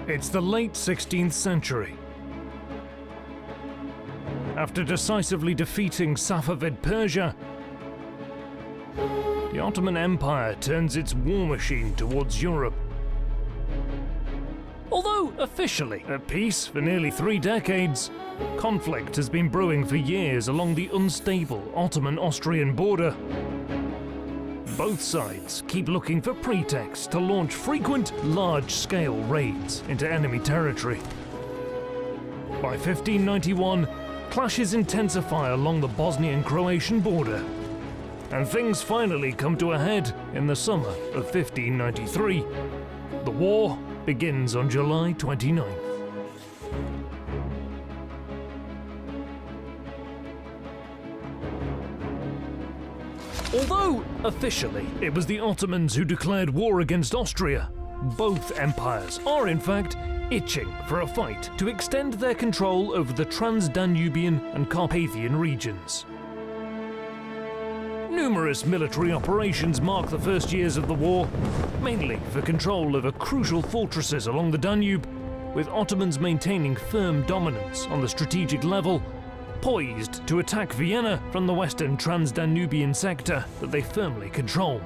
It's the late 16th century. After decisively defeating Safavid Persia, the Ottoman Empire turns its war machine towards Europe. Although officially at peace for nearly 3 decades, conflict has been brewing for years along the unstable Ottoman-Austrian border. Both sides keep looking for pretexts to launch frequent, large-scale raids into enemy territory. By 1591, clashes intensify along the Bosnian-Croatian border, and things finally come to a head in the summer of 1593. The war begins on July 29th. Although officially it was the Ottomans who declared war against Austria, both empires are in fact itching for a fight to extend their control over the Trans-Danubian and Carpathian regions. Numerous military operations mark the first years of the war, mainly for control over crucial fortresses along the Danube, with Ottomans maintaining firm dominance on the strategic level, poised to attack Vienna from the western Trans-Danubian sector that they firmly control.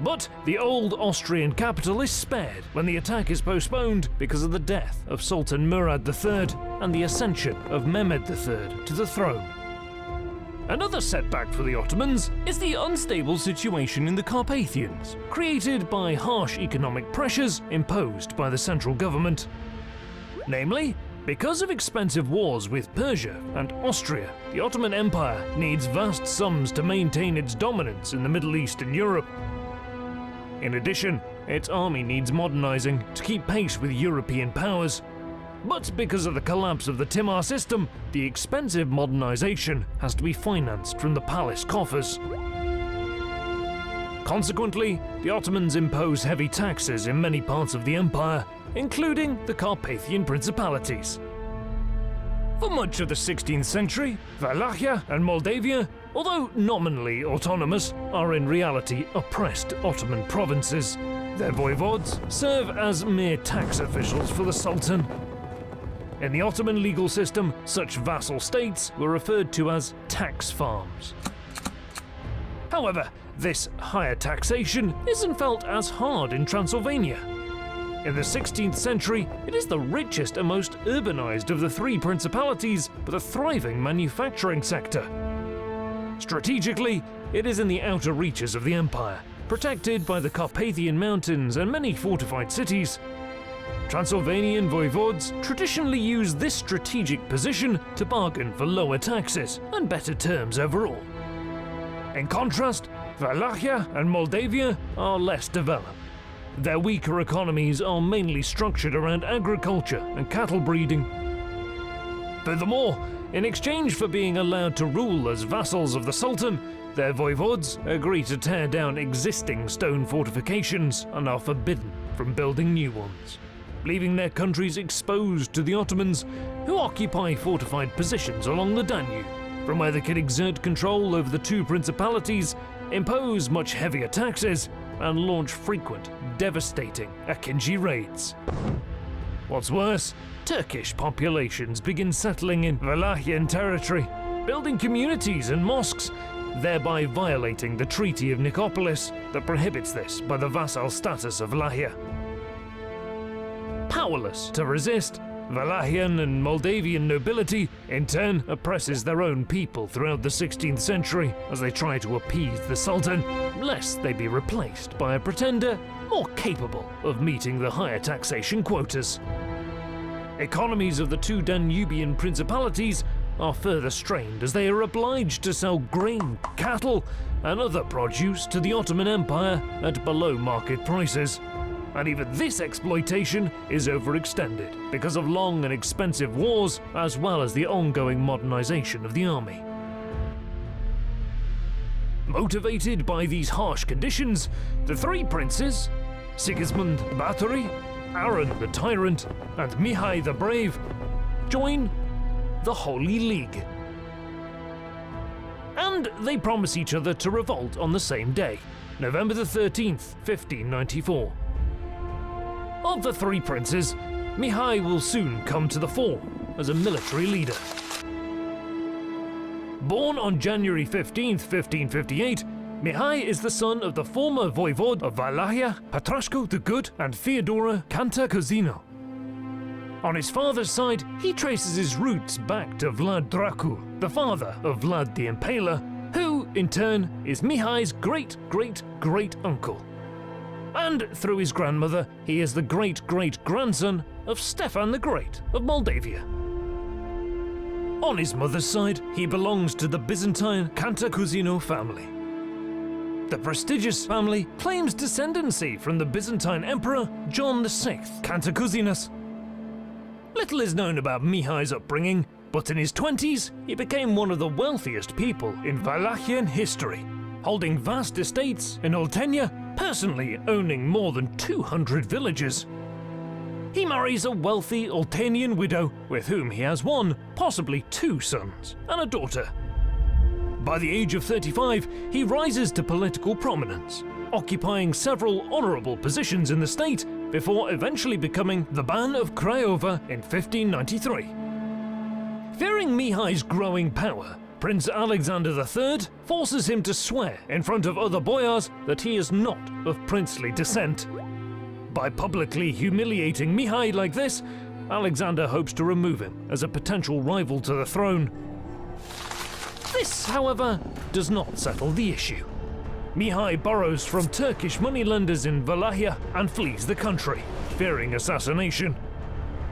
But the old Austrian capital is spared when the attack is postponed because of the death of Sultan Murad III and the ascension of Mehmed III to the throne. Another setback for the Ottomans is the unstable situation in the Carpathians, created by harsh economic pressures imposed by the central government. Namely, because of expensive wars with Persia and Austria, the Ottoman Empire needs vast sums to maintain its dominance in the Middle East and Europe. In addition, its army needs modernizing to keep pace with European powers. But because of the collapse of the Timar system, the expensive modernization has to be financed from the palace coffers. Consequently, the Ottomans impose heavy taxes in many parts of the empire, including the Carpathian principalities. For much of the 16th century, Wallachia and Moldavia, although nominally autonomous, are in reality oppressed Ottoman provinces. Their voivodes serve as mere tax officials for the Sultan. In the Ottoman legal system, such vassal states were referred to as tax farms. However, this higher taxation isn't felt as hard in Transylvania. In the 16th century, it is the richest and most urbanized of the 3 principalities with a thriving manufacturing sector. Strategically, it is in the outer reaches of the empire, protected by the Carpathian Mountains and many fortified cities. Transylvanian voivodes traditionally use this strategic position to bargain for lower taxes and better terms overall. In contrast, Wallachia and Moldavia are less developed. Their weaker economies are mainly structured around agriculture and cattle breeding. Furthermore, in exchange for being allowed to rule as vassals of the Sultan, their voivodes agree to tear down existing stone fortifications and are forbidden from building new ones, leaving their countries exposed to the Ottomans, who occupy fortified positions along the Danube, from where they can exert control over the 2 principalities, impose much heavier taxes, and launch frequent, devastating Akinji raids. What's worse, Turkish populations begin settling in Wallachian territory, building communities and mosques, thereby violating the Treaty of Nicopolis that prohibits this by the vassal status of Wallachia. Powerless to resist, Wallachian and Moldavian nobility in turn oppresses their own people throughout the 16th century as they try to appease the Sultan, lest they be replaced by a pretender more capable of meeting the higher taxation quotas. Economies of the 2 Danubian principalities are further strained as they are obliged to sell grain, cattle, and other produce to the Ottoman Empire at below market prices. And even this exploitation is overextended because of long and expensive wars, as well as the ongoing modernization of the army. Motivated by these harsh conditions, the 3 princes, Sigismund Báthory, Aaron the Tyrant, and Mihai the Brave, join the Holy League. And they promise each other to revolt on the same day, November the 13th, 1594. Of the three princes, Mihai will soon come to the fore as a military leader. Born on January 15, 1558, Mihai is the son of the former voivode of Wallachia, Petrashko the Good, and Theodora Cantacuzino. On his father's side, he traces his roots back to Vlad Dracul, the father of Vlad the Impaler, who, in turn, is Mihai's great-great-great-uncle. And through his grandmother, he is the great-great-grandson of Stefan the Great of Moldavia. On his mother's side, he belongs to the Byzantine Cantacuzino family. The prestigious family claims descendancy from the Byzantine Emperor John VI Cantacuzinus. Little is known about Mihai's upbringing, but in his 20s, he became one of the wealthiest people in Wallachian history, holding vast estates in Oltenia, personally owning more than 200 villages. He marries a wealthy Oltenian widow with whom he has one, possibly two sons, and a daughter. By the age of 35, he rises to political prominence, occupying several honourable positions in the state before eventually becoming the Ban of Craiova in 1593. Fearing Mihai's growing power, Prince Alexander III forces him to swear in front of other boyars that he is not of princely descent. By publicly humiliating Mihai like this, Alexander hopes to remove him as a potential rival to the throne. This, however, does not settle the issue. Mihai borrows from Turkish moneylenders in Wallachia and flees the country, fearing assassination.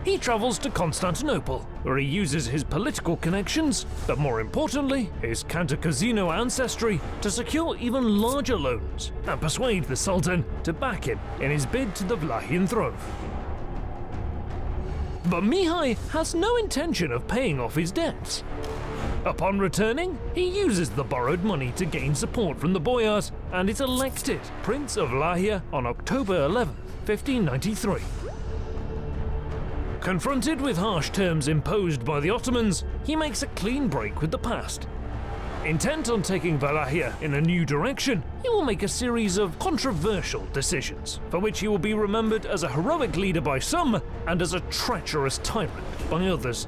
He travels to Constantinople, where he uses his political connections, but more importantly, his Cantacuzino ancestry, to secure even larger loans and persuade the Sultan to back him in his bid to the Wallachian throne. But Mihai has no intention of paying off his debts. Upon returning, he uses the borrowed money to gain support from the boyars and is elected Prince of Wallachia on October 11, 1593. Confronted with harsh terms imposed by the Ottomans, he makes a clean break with the past. Intent on taking Wallachia in a new direction, he will make a series of controversial decisions, for which he will be remembered as a heroic leader by some and as a treacherous tyrant by others.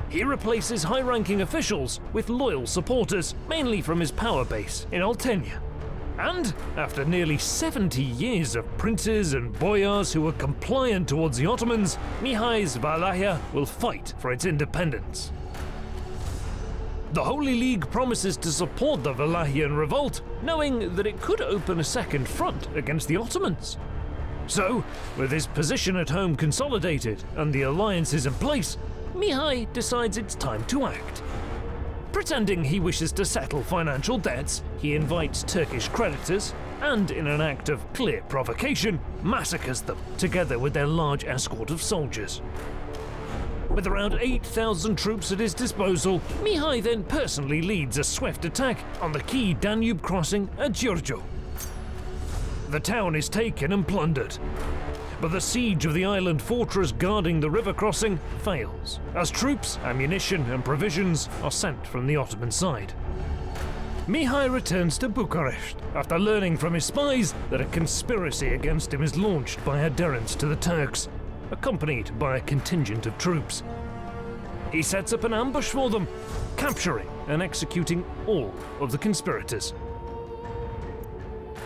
He replaces high-ranking officials with loyal supporters, mainly from his power base in Oltenia. And, after nearly 70 years of princes and boyars who were compliant towards the Ottomans, Mihai's Wallachia will fight for its independence. The Holy League promises to support the Wallachian revolt, knowing that it could open a second front against the Ottomans. So, with his position at home consolidated and the alliances in place, Mihai decides it's time to act. Pretending he wishes to settle financial debts, he invites Turkish creditors and, in an act of clear provocation, massacres them together with their large escort of soldiers. With around 8,000 troops at his disposal, Mihai then personally leads a swift attack on the key Danube crossing at Giurgiu. The town is taken and plundered, but the siege of the island fortress guarding the river crossing fails, as troops, ammunition and provisions are sent from the Ottoman side. Mihai returns to Bucharest after learning from his spies that a conspiracy against him is launched by adherents to the Turks, accompanied by a contingent of troops. He sets up an ambush for them, capturing and executing all of the conspirators.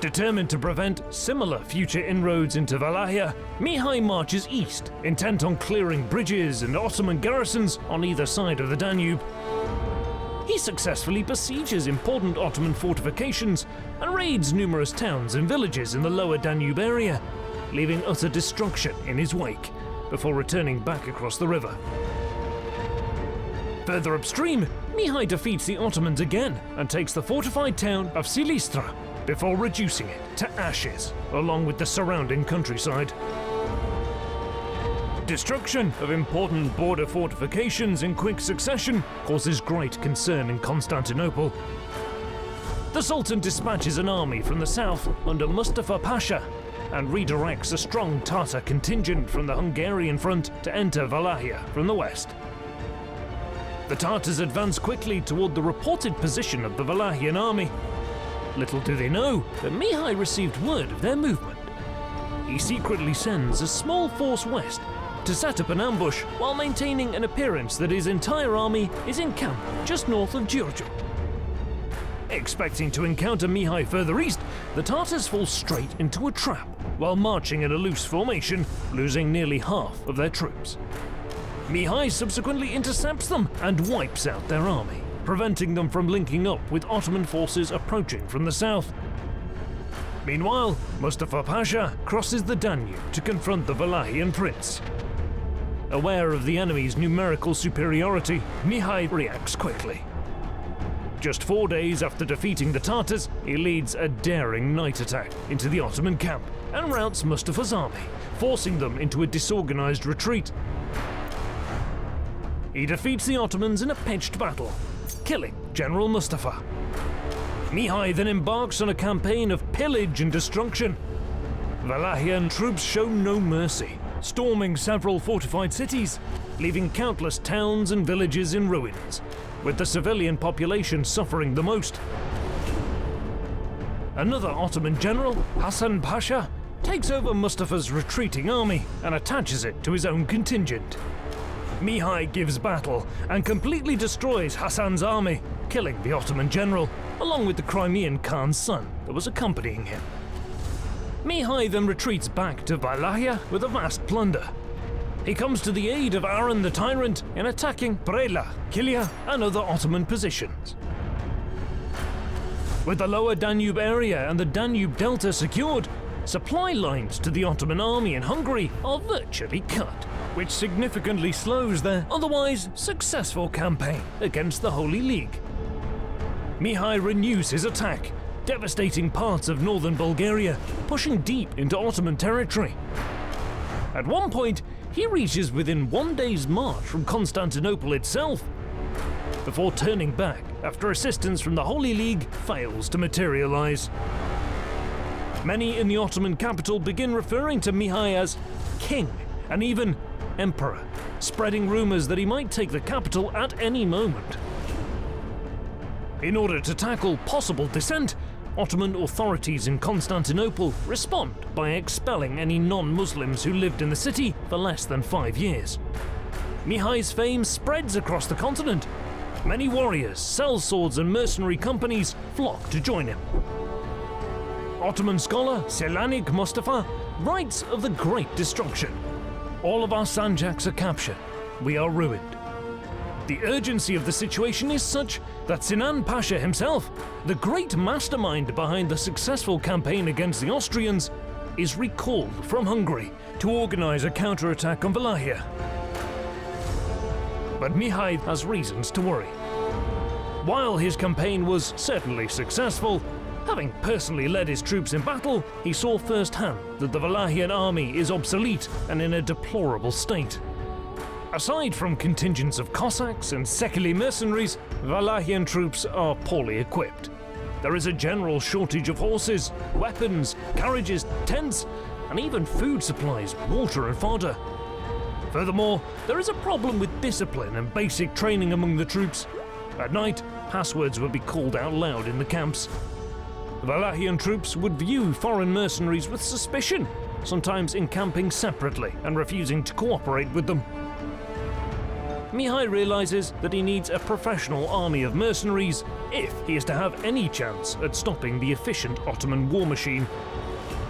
Determined to prevent similar future inroads into Wallachia, Mihai marches east, intent on clearing bridges and Ottoman garrisons on either side of the Danube. He successfully besieges important Ottoman fortifications and raids numerous towns and villages in the lower Danube area, leaving utter destruction in his wake, before returning back across the river. Further upstream, Mihai defeats the Ottomans again and takes the fortified town of Silistra, before reducing it to ashes, along with the surrounding countryside. Destruction of important border fortifications in quick succession causes great concern in Constantinople. The Sultan dispatches an army from the south under Mustafa Pasha and redirects a strong Tatar contingent from the Hungarian front to enter Wallachia from the west. The Tatars advance quickly toward the reported position of the Wallachian army. Little do they know that Mihai received word of their movement. He he secretly sends a small force west to set up an ambush while maintaining an appearance that his entire army is encamped just north of Giorgio. Expecting to encounter Mihai further east, the Tartars fall straight into a trap while marching in a loose formation, losing nearly half of their troops. Mihai subsequently intercepts them and wipes out their army, preventing them from linking up with Ottoman forces approaching from the south. Meanwhile, Mustafa Pasha crosses the Danube to confront the Wallachian prince. Aware of the enemy's numerical superiority, Mihai reacts quickly. Just 4 days after defeating the Tartars, he leads a daring night attack into the Ottoman camp and routs Mustafa's army, forcing them into a disorganized retreat. He defeats the Ottomans in a pitched battle, killing General Mustafa. Mihai then embarks on a campaign of pillage and destruction. Wallachian troops show no mercy, storming several fortified cities, leaving countless towns and villages in ruins, with the civilian population suffering the most. Another Ottoman general, Hasan Pasha, takes over Mustafa's retreating army and attaches it to his own contingent. Mihai gives battle and completely destroys Hasan's army, killing the Ottoman general, along with the Crimean Khan's son that was accompanying him. Mihai then retreats back to Wallachia with a vast plunder. He comes to the aid of Aron the Tyrant in attacking Brela, Kilia, and other Ottoman positions. With the lower Danube area and the Danube Delta secured, supply lines to the Ottoman army in Hungary are virtually cut, which significantly slows their otherwise successful campaign against the Holy League. Mihai renews his attack, devastating parts of northern Bulgaria, pushing deep into Ottoman territory. At one point, he reaches within 1 day's march from Constantinople itself, before turning back after assistance from the Holy League fails to materialize. Many in the Ottoman capital begin referring to Mihai as king and even emperor, spreading rumors that he might take the capital at any moment. In order to tackle possible dissent, Ottoman authorities in Constantinople respond by expelling any non-Muslims who lived in the city for less than 5 years. Mihai's fame spreads across the continent. Many warriors, sellswords and mercenary companies flock to join him. Ottoman scholar Selanik Mustafa writes of the Great Destruction. All of our sanjaks are captured. We are ruined. The urgency of the situation is such that Sinan Pasha himself, the great mastermind behind the successful campaign against the Austrians, is recalled from Hungary to organize a counterattack on Wallachia. But Mihai has reasons to worry. While his campaign was certainly successful, having personally led his troops in battle, he saw firsthand that the Wallachian army is obsolete and in a deplorable state. Aside from contingents of Cossacks and Sekeli mercenaries, Wallachian troops are poorly equipped. There is a general shortage of horses, weapons, carriages, tents, and even food supplies, water and fodder. Furthermore, there is a problem with discipline and basic training among the troops. At night, passwords would be called out loud in the camps. Wallachian troops would view foreign mercenaries with suspicion, sometimes encamping separately and refusing to cooperate with them. Mihai realizes that he needs a professional army of mercenaries if he is to have any chance at stopping the efficient Ottoman war machine.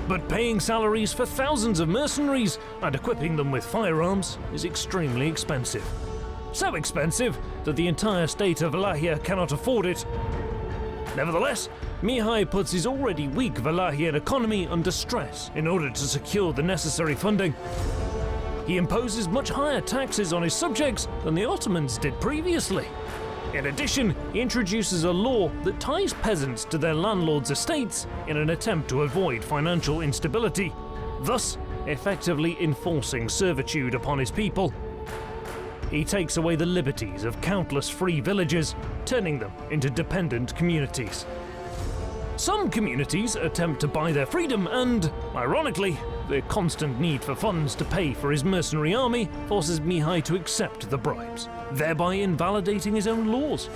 But paying salaries for thousands of mercenaries and equipping them with firearms is extremely expensive. So expensive that the entire state of Wallachia cannot afford it. Nevertheless, Mihai puts his already weak Wallachian economy under stress in order to secure the necessary funding. He imposes much higher taxes on his subjects than the Ottomans did previously. In addition, he introduces a law that ties peasants to their landlords' estates in an attempt to avoid financial instability, thus effectively enforcing servitude upon his people. He takes away the liberties of countless free villages, turning them into dependent communities. Some communities attempt to buy their freedom and, ironically, the constant need for funds to pay for his mercenary army forces Mihai to accept the bribes, thereby invalidating his own laws.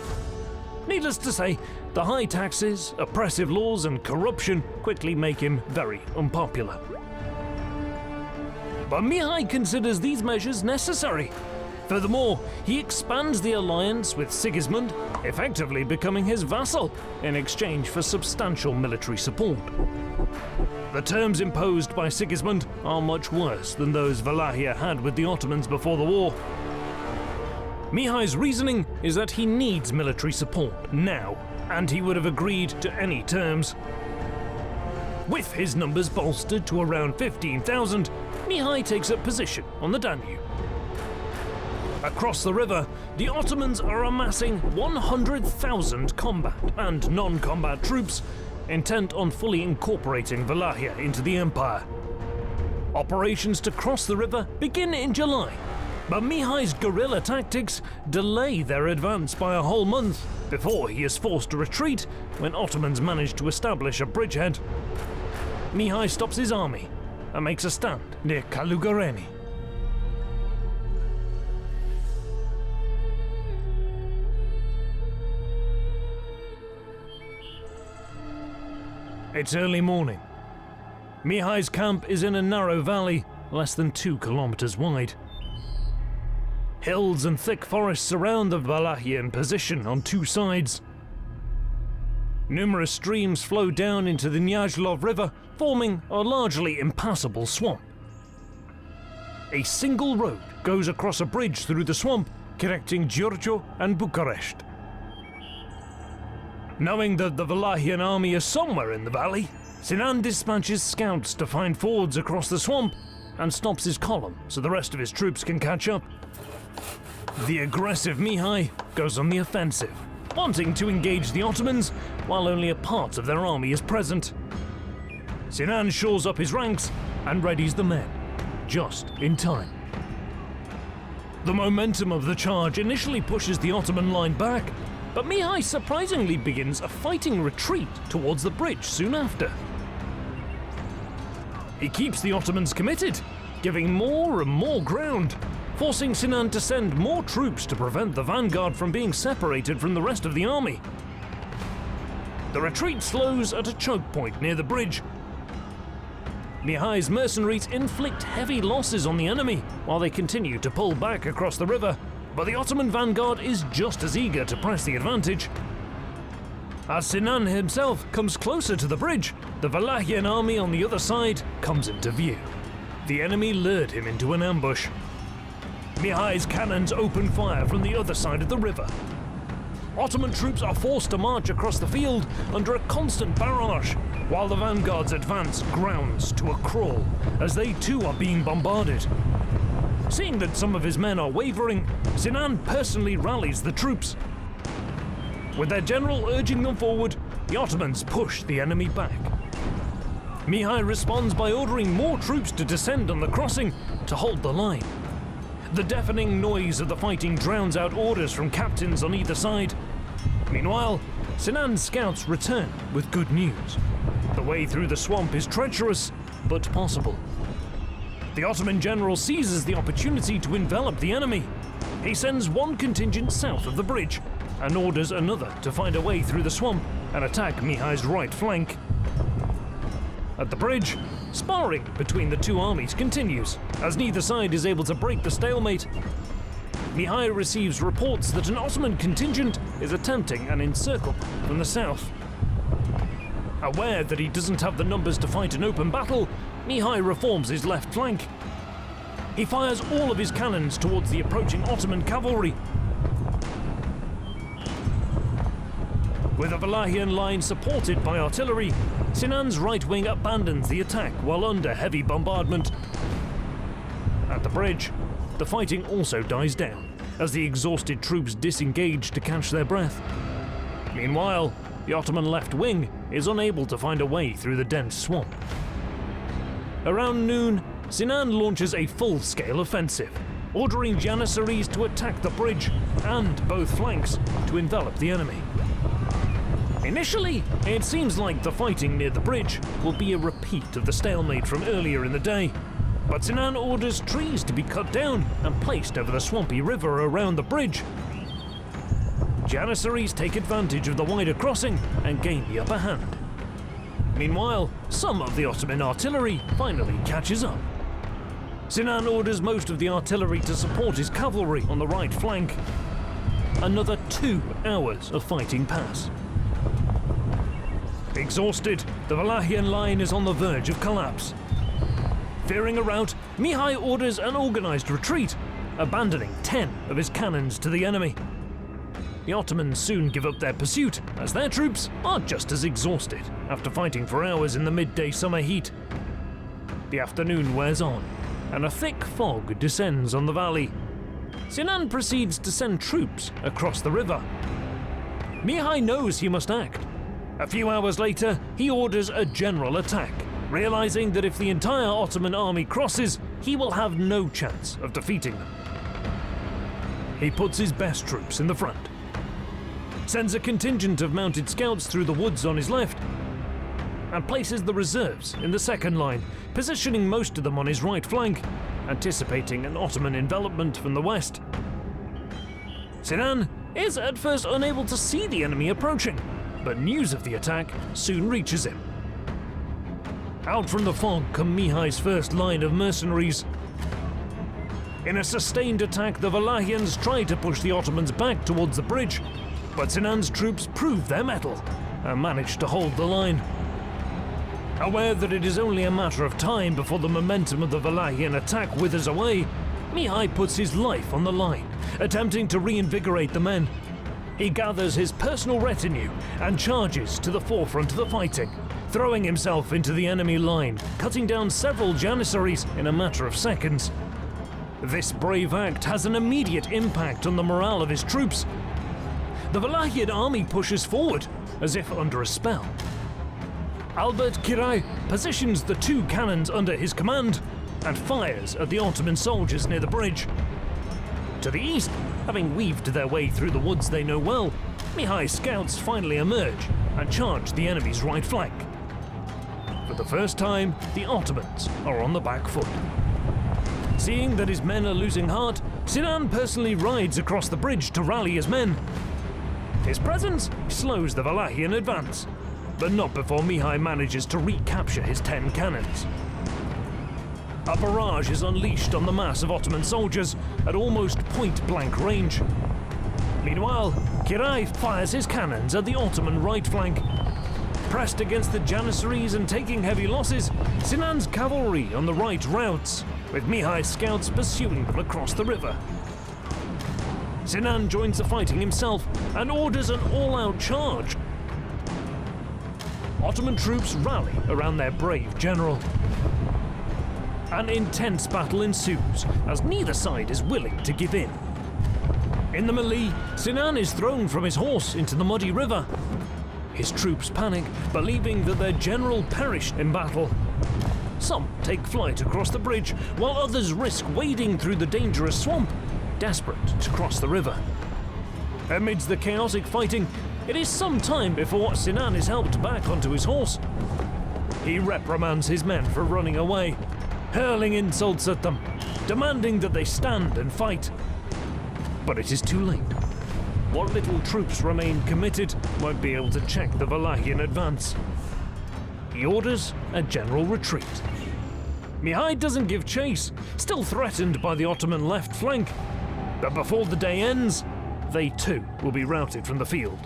Needless to say, the high taxes, oppressive laws and corruption quickly make him very unpopular. but Mihai considers these measures necessary. Furthermore, he expands the alliance with Sigismund, effectively becoming his vassal in exchange for substantial military support. The terms imposed by Sigismund are much worse than those Wallachia had with the Ottomans before the war. Mihai's reasoning is that he needs military support now, and he would have agreed to any terms. With his numbers bolstered to around 15,000, Mihai takes up position on the Danube. Across the river, the Ottomans are amassing 100,000 combat and non-combat troops, intent on fully incorporating Wallachia into the empire. Operations to cross the river begin in July, but Mihai's guerrilla tactics delay their advance by a whole month before he is forced to retreat when Ottomans manage to establish a bridgehead. Mihai stops his army and makes a stand near Kalugareni. It's early morning. Mihai's camp is in a narrow valley, less than 2 kilometers wide. Hills and thick forests surround the Wallachian position on 2 sides. Numerous streams flow down into the Nyajlov River, forming a largely impassable swamp. A single road goes across a bridge through the swamp, connecting Giurgiu and Bucharest. Knowing that the Wallachian army is somewhere in the valley, Sinan dispatches scouts to find fords across the swamp and stops his column so the rest of his troops can catch up. The aggressive Mihai goes on the offensive, wanting to engage the Ottomans while only a part of their army is present. Sinan shores up his ranks and readies the men, just in time. The momentum of the charge initially pushes the Ottoman line back, but Mihai surprisingly begins a fighting retreat towards the bridge soon after. He keeps the Ottomans committed, giving more and more ground, forcing Sinan to send more troops to prevent the vanguard from being separated from the rest of the army. The retreat slows at a choke point near the bridge. Mihai's mercenaries inflict heavy losses on the enemy while they continue to pull back across the river, but the Ottoman vanguard is just as eager to press the advantage. As Sinan himself comes closer to the bridge, the Wallachian army on the other side comes into view. The enemy lured him into an ambush. Mihai's cannons open fire from the other side of the river. Ottoman troops are forced to march across the field under a constant barrage, while the vanguard's advance grounds to a crawl as they too are being bombarded. Seeing that some of his men are wavering, Sinan personally rallies the troops. With their general urging them forward, the Ottomans push the enemy back. Mihai responds by ordering more troops to descend on the crossing to hold the line. The deafening noise of the fighting drowns out orders from captains on either side. Meanwhile, Sinan's scouts return with good news. The way through the swamp is treacherous, but possible. The Ottoman general seizes the opportunity to envelop the enemy. He sends one contingent south of the bridge and orders another to find a way through the swamp and attack Mihai's right flank. At the bridge, sparring between the two armies continues, as neither side is able to break the stalemate. Mihai receives reports that an Ottoman contingent is attempting an encirclement from the south. Aware that he doesn't have the numbers to fight an open battle, Mihai reforms his left flank. He fires all of his cannons towards the approaching Ottoman cavalry. With a Wallachian line supported by artillery, Sinan's right wing abandons the attack while under heavy bombardment. At the bridge, the fighting also dies down as the exhausted troops disengage to catch their breath. Meanwhile, the Ottoman left wing is unable to find a way through the dense swamp. Around noon, Sinan launches a full-scale offensive, ordering Janissaries to attack the bridge and both flanks to envelop the enemy. Initially, it seems like the fighting near the bridge will be a repeat of the stalemate from earlier in the day, but Sinan orders trees to be cut down and placed over the swampy river around the bridge. Janissaries take advantage of the wider crossing and gain the upper hand. Meanwhile, some of the Ottoman artillery finally catches up. Sinan orders most of the artillery to support his cavalry on the right flank. Another 2 hours of fighting pass. Exhausted, the Wallachian line is on the verge of collapse. Fearing a rout, Mihai orders an organized retreat, abandoning 10 of his cannons to the enemy. The Ottomans soon give up their pursuit, as their troops are just as exhausted after fighting for hours in the midday summer heat. The afternoon wears on, and a thick fog descends on the valley. Sinan proceeds to send troops across the river. Mihai knows he must act. A few hours later, he orders a general attack, realizing that if the entire Ottoman army crosses, he will have no chance of defeating them. He puts his best troops in the front, sends a contingent of mounted scouts through the woods on his left, and places the reserves in the second line, positioning most of them on his right flank, anticipating an Ottoman envelopment from the west. Sinan is at first unable to see the enemy approaching, but news of the attack soon reaches him. Out from the fog come Mihai's first line of mercenaries. In a sustained attack, the Wallachians try to push the Ottomans back towards the bridge, but Sinan's troops prove their mettle and manage to hold the line. Aware that it is only a matter of time before the momentum of the Wallachian attack withers away, Mihai puts his life on the line, attempting to reinvigorate the men. He gathers his personal retinue and charges to the forefront of the fighting, throwing himself into the enemy line, cutting down several janissaries in a matter of seconds. This brave act has an immediate impact on the morale of his troops. The Wallachian army pushes forward, as if under a spell. Albert Kirai positions the 2 cannons under his command and fires at the Ottoman soldiers near the bridge. To the east, having weaved their way through the woods they know well, Mihai's scouts finally emerge and charge the enemy's right flank. For the first time, the Ottomans are on the back foot. Seeing that his men are losing heart, Sinan personally rides across the bridge to rally his men. His presence slows the Wallachian advance, but not before Mihai manages to recapture his 10 cannons. A barrage is unleashed on the mass of Ottoman soldiers at almost point-blank range. Meanwhile, Kirai fires his cannons at the Ottoman right flank. Pressed against the janissaries and taking heavy losses, Sinan's cavalry on the right routs, with Mihai's scouts pursuing them across the river. Sinan joins the fighting himself and orders an all-out charge. Ottoman troops rally around their brave general. An intense battle ensues, as neither side is willing to give in. In the melee, Sinan is thrown from his horse into the muddy river. His troops panic, believing that their general perished in battle. Some take flight across the bridge, while others risk wading through the dangerous swamp, desperate to cross the river. Amidst the chaotic fighting, it is some time before Sinan is helped back onto his horse. He reprimands his men for running away, hurling insults at them, demanding that they stand and fight. But it is too late. What little troops remain committed won't be able to check the Wallachian advance. He orders a general retreat. Mihai doesn't give chase, still threatened by the Ottoman left flank. But before the day ends, they too will be routed from the field.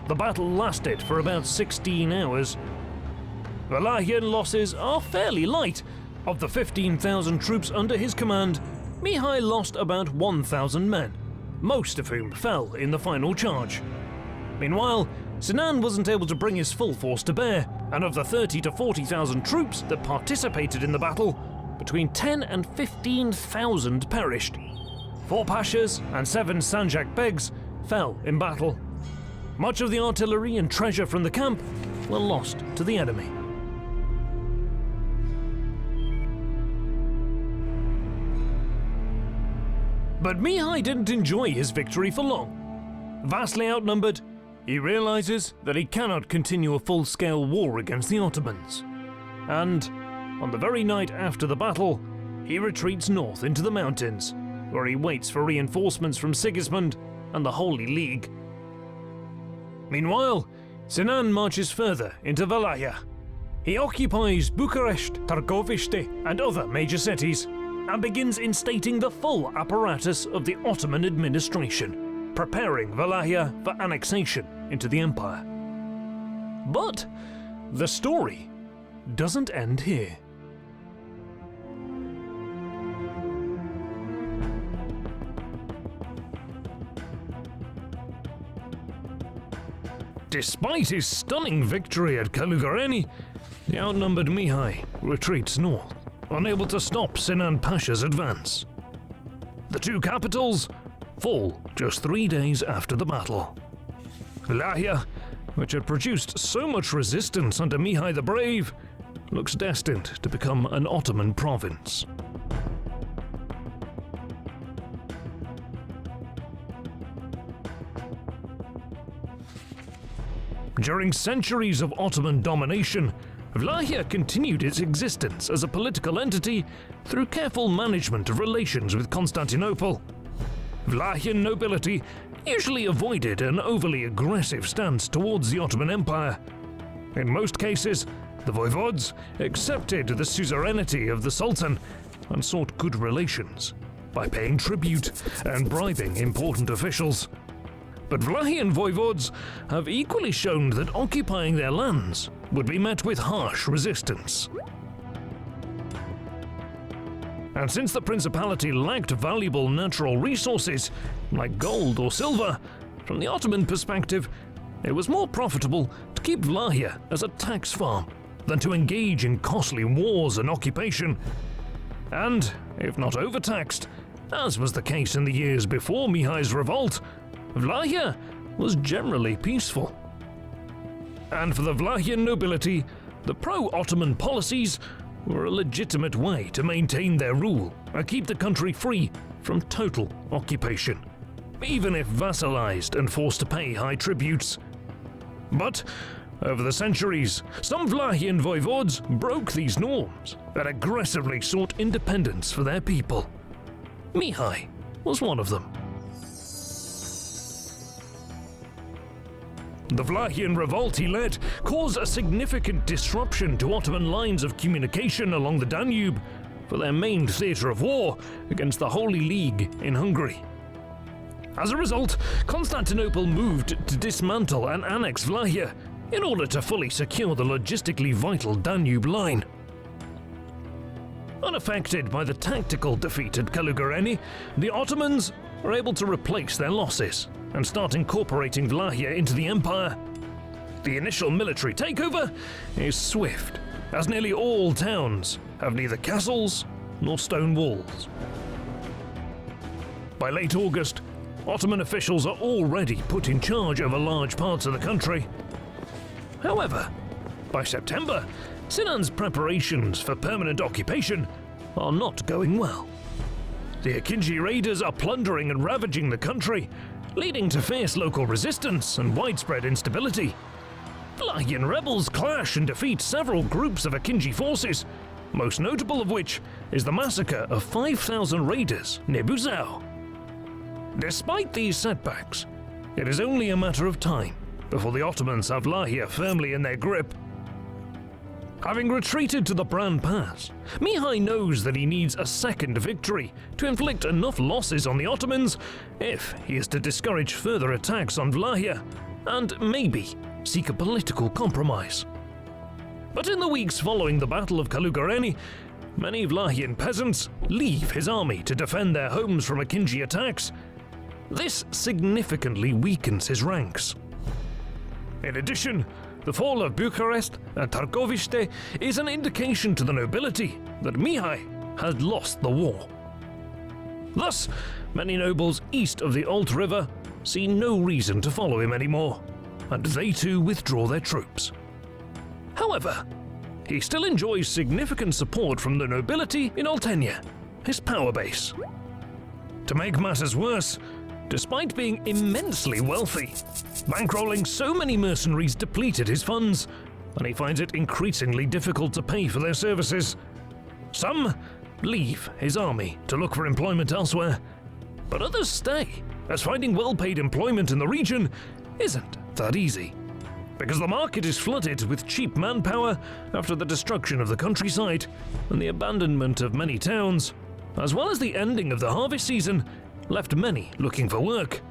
The battle lasted for about 16 hours. Wallachian losses are fairly light. Of the 15,000 troops under his command, Mihai lost about 1,000 men, most of whom fell in the final charge. Meanwhile, Sinan wasn't able to bring his full force to bear, and of the 30 to 40,000 troops that participated in the battle, between 10 and 15,000 perished. 4 pashas and 7 Sanjak begs fell in battle. Much of the artillery and treasure from the camp were lost to the enemy. But Mihai didn't enjoy his victory for long. Vastly outnumbered, he realizes that he cannot continue a full-scale war against the Ottomans. And, on the very night after the battle, he retreats north into the mountains, where he waits for reinforcements from Sigismund and the Holy League. Meanwhile, Sinan marches further into Valahia. He occupies Bucharest, Târgoviște, and other major cities, and begins instating the full apparatus of the Ottoman administration, preparing Wallachia for annexation into the empire. But the story doesn't end here. Despite his stunning victory at Kalugăreni, the outnumbered Mihai retreats north, unable to stop Sinan Pasha's advance. The two capitals fall just 3 days after the battle. Wallachia, which had produced so much resistance under Mihai the Brave, looks destined to become an Ottoman province. During centuries of Ottoman domination, Wallachia continued its existence as a political entity through careful management of relations with Constantinople. Wallachian nobility usually avoided an overly aggressive stance towards the Ottoman Empire. In most cases, the voivodes accepted the suzerainty of the Sultan and sought good relations by paying tribute and bribing important officials. But Wallachian voivodes have equally shown that occupying their lands would be met with harsh resistance. And since the principality lacked valuable natural resources, like gold or silver, from the Ottoman perspective, it was more profitable to keep Wallachia as a tax farm than to engage in costly wars and occupation. And, if not overtaxed, as was the case in the years before Mihai's revolt, Wallachia was generally peaceful. And for the Wallachian nobility, the pro-Ottoman policies were a legitimate way to maintain their rule and keep the country free from total occupation, even if vassalized and forced to pay high tributes. But over the centuries, some Wallachian voivodes broke these norms and aggressively sought independence for their people. Mihai was one of them. The Wallachian revolt he led caused a significant disruption to Ottoman lines of communication along the Danube for their main theatre of war against the Holy League in Hungary. As a result, Constantinople moved to dismantle and annex Wallachia in order to fully secure the logistically vital Danube line. Unaffected by the tactical defeat at Kalugăreni, the Ottomans were able to replace their losses and start incorporating Wallachia into the empire. The initial military takeover is swift, as nearly all towns have neither castles nor stone walls. By late August, Ottoman officials are already put in charge over large parts of the country. However, by September, Sinan's preparations for permanent occupation are not going well. The Akinji raiders are plundering and ravaging the country, leading to fierce local resistance and widespread instability. Wallachian rebels clash and defeat several groups of Akinji forces, most notable of which is the massacre of 5,000 raiders near Buzău. Despite these setbacks, it is only a matter of time before the Ottomans have Wallachia firmly in their grip. Having retreated to the Bran Pass, Mihai knows that he needs a second victory to inflict enough losses on the Ottomans if he is to discourage further attacks on Wallachia and maybe seek a political compromise. But in the weeks following the Battle of Kalugăreni, many Wallachian peasants leave his army to defend their homes from Akinji attacks. This significantly weakens his ranks. In addition, the fall of Bucharest and Târgoviște is an indication to the nobility that Mihai had lost the war. Thus, many nobles east of the Olt River see no reason to follow him anymore, and they too withdraw their troops. However, he still enjoys significant support from the nobility in Oltenia, his power base. To make matters worse, despite being immensely wealthy, bankrolling so many mercenaries depleted his funds, and he finds it increasingly difficult to pay for their services. Some leave his army to look for employment elsewhere, but others stay, as finding well-paid employment in the region isn't that easy. because the market is flooded with cheap manpower after the destruction of the countryside and the abandonment of many towns, as well as the ending of the harvest season, left many looking for work.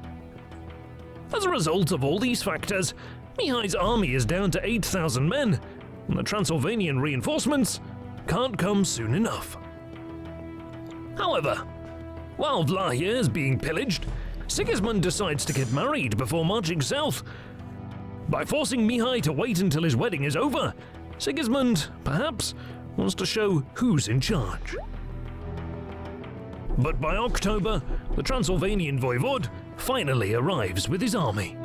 As a result of all these factors, Mihai's army is down to 8,000 men, and the Transylvanian reinforcements can't come soon enough. However, while Vlahia is being pillaged, Sigismund decides to get married before marching south. By forcing Mihai to wait until his wedding is over, Sigismund, perhaps, wants to show who's in charge. But by October, the Transylvanian voivode finally arrives with his army.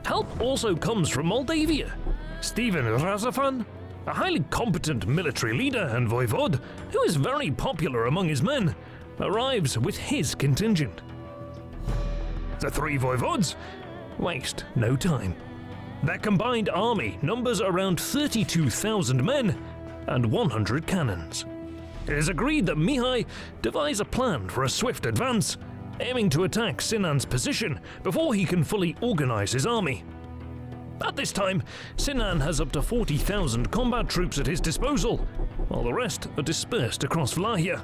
Help also comes from Moldavia. Stephen Razafan, a highly competent military leader and voivode who is very popular among his men, arrives with his contingent. The three voivodes waste no time. Their combined army numbers around 32,000 men and 100 cannons. It is agreed that Mihai devise a plan for a swift advance, aiming to attack Sinan's position before he can fully organize his army. At this time, Sinan has up to 40,000 combat troops at his disposal, while the rest are dispersed across Vlahia.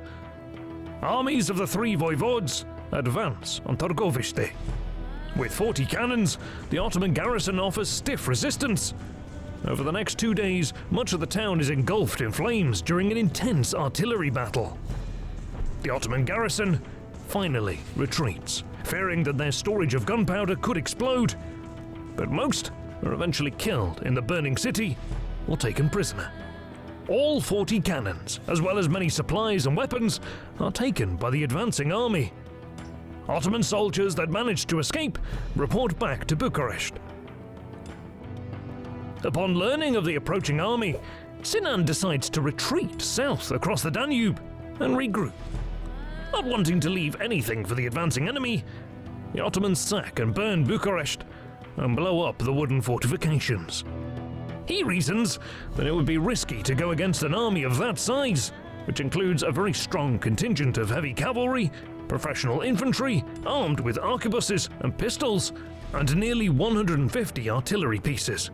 Armies of the three voivodes advance on Târgoviște. With 40 cannons, the Ottoman garrison offers stiff resistance. Over the next 2 days, much of the town is engulfed in flames during an intense artillery battle. The Ottoman garrison finally retreats, fearing that their storage of gunpowder could explode. But most are eventually killed in the burning city or taken prisoner. All 40 cannons, as well as many supplies and weapons, are taken by the advancing army. Ottoman soldiers that managed to escape report back to Bucharest. Upon learning of the approaching army, Sinan decides to retreat south across the Danube and regroup. Not wanting to leave anything for the advancing enemy, the Ottomans sack and burn Bucharest and blow up the wooden fortifications. He reasons that it would be risky to go against an army of that size, which includes a very strong contingent of heavy cavalry, professional infantry armed with arquebuses and pistols, and nearly 150 artillery pieces.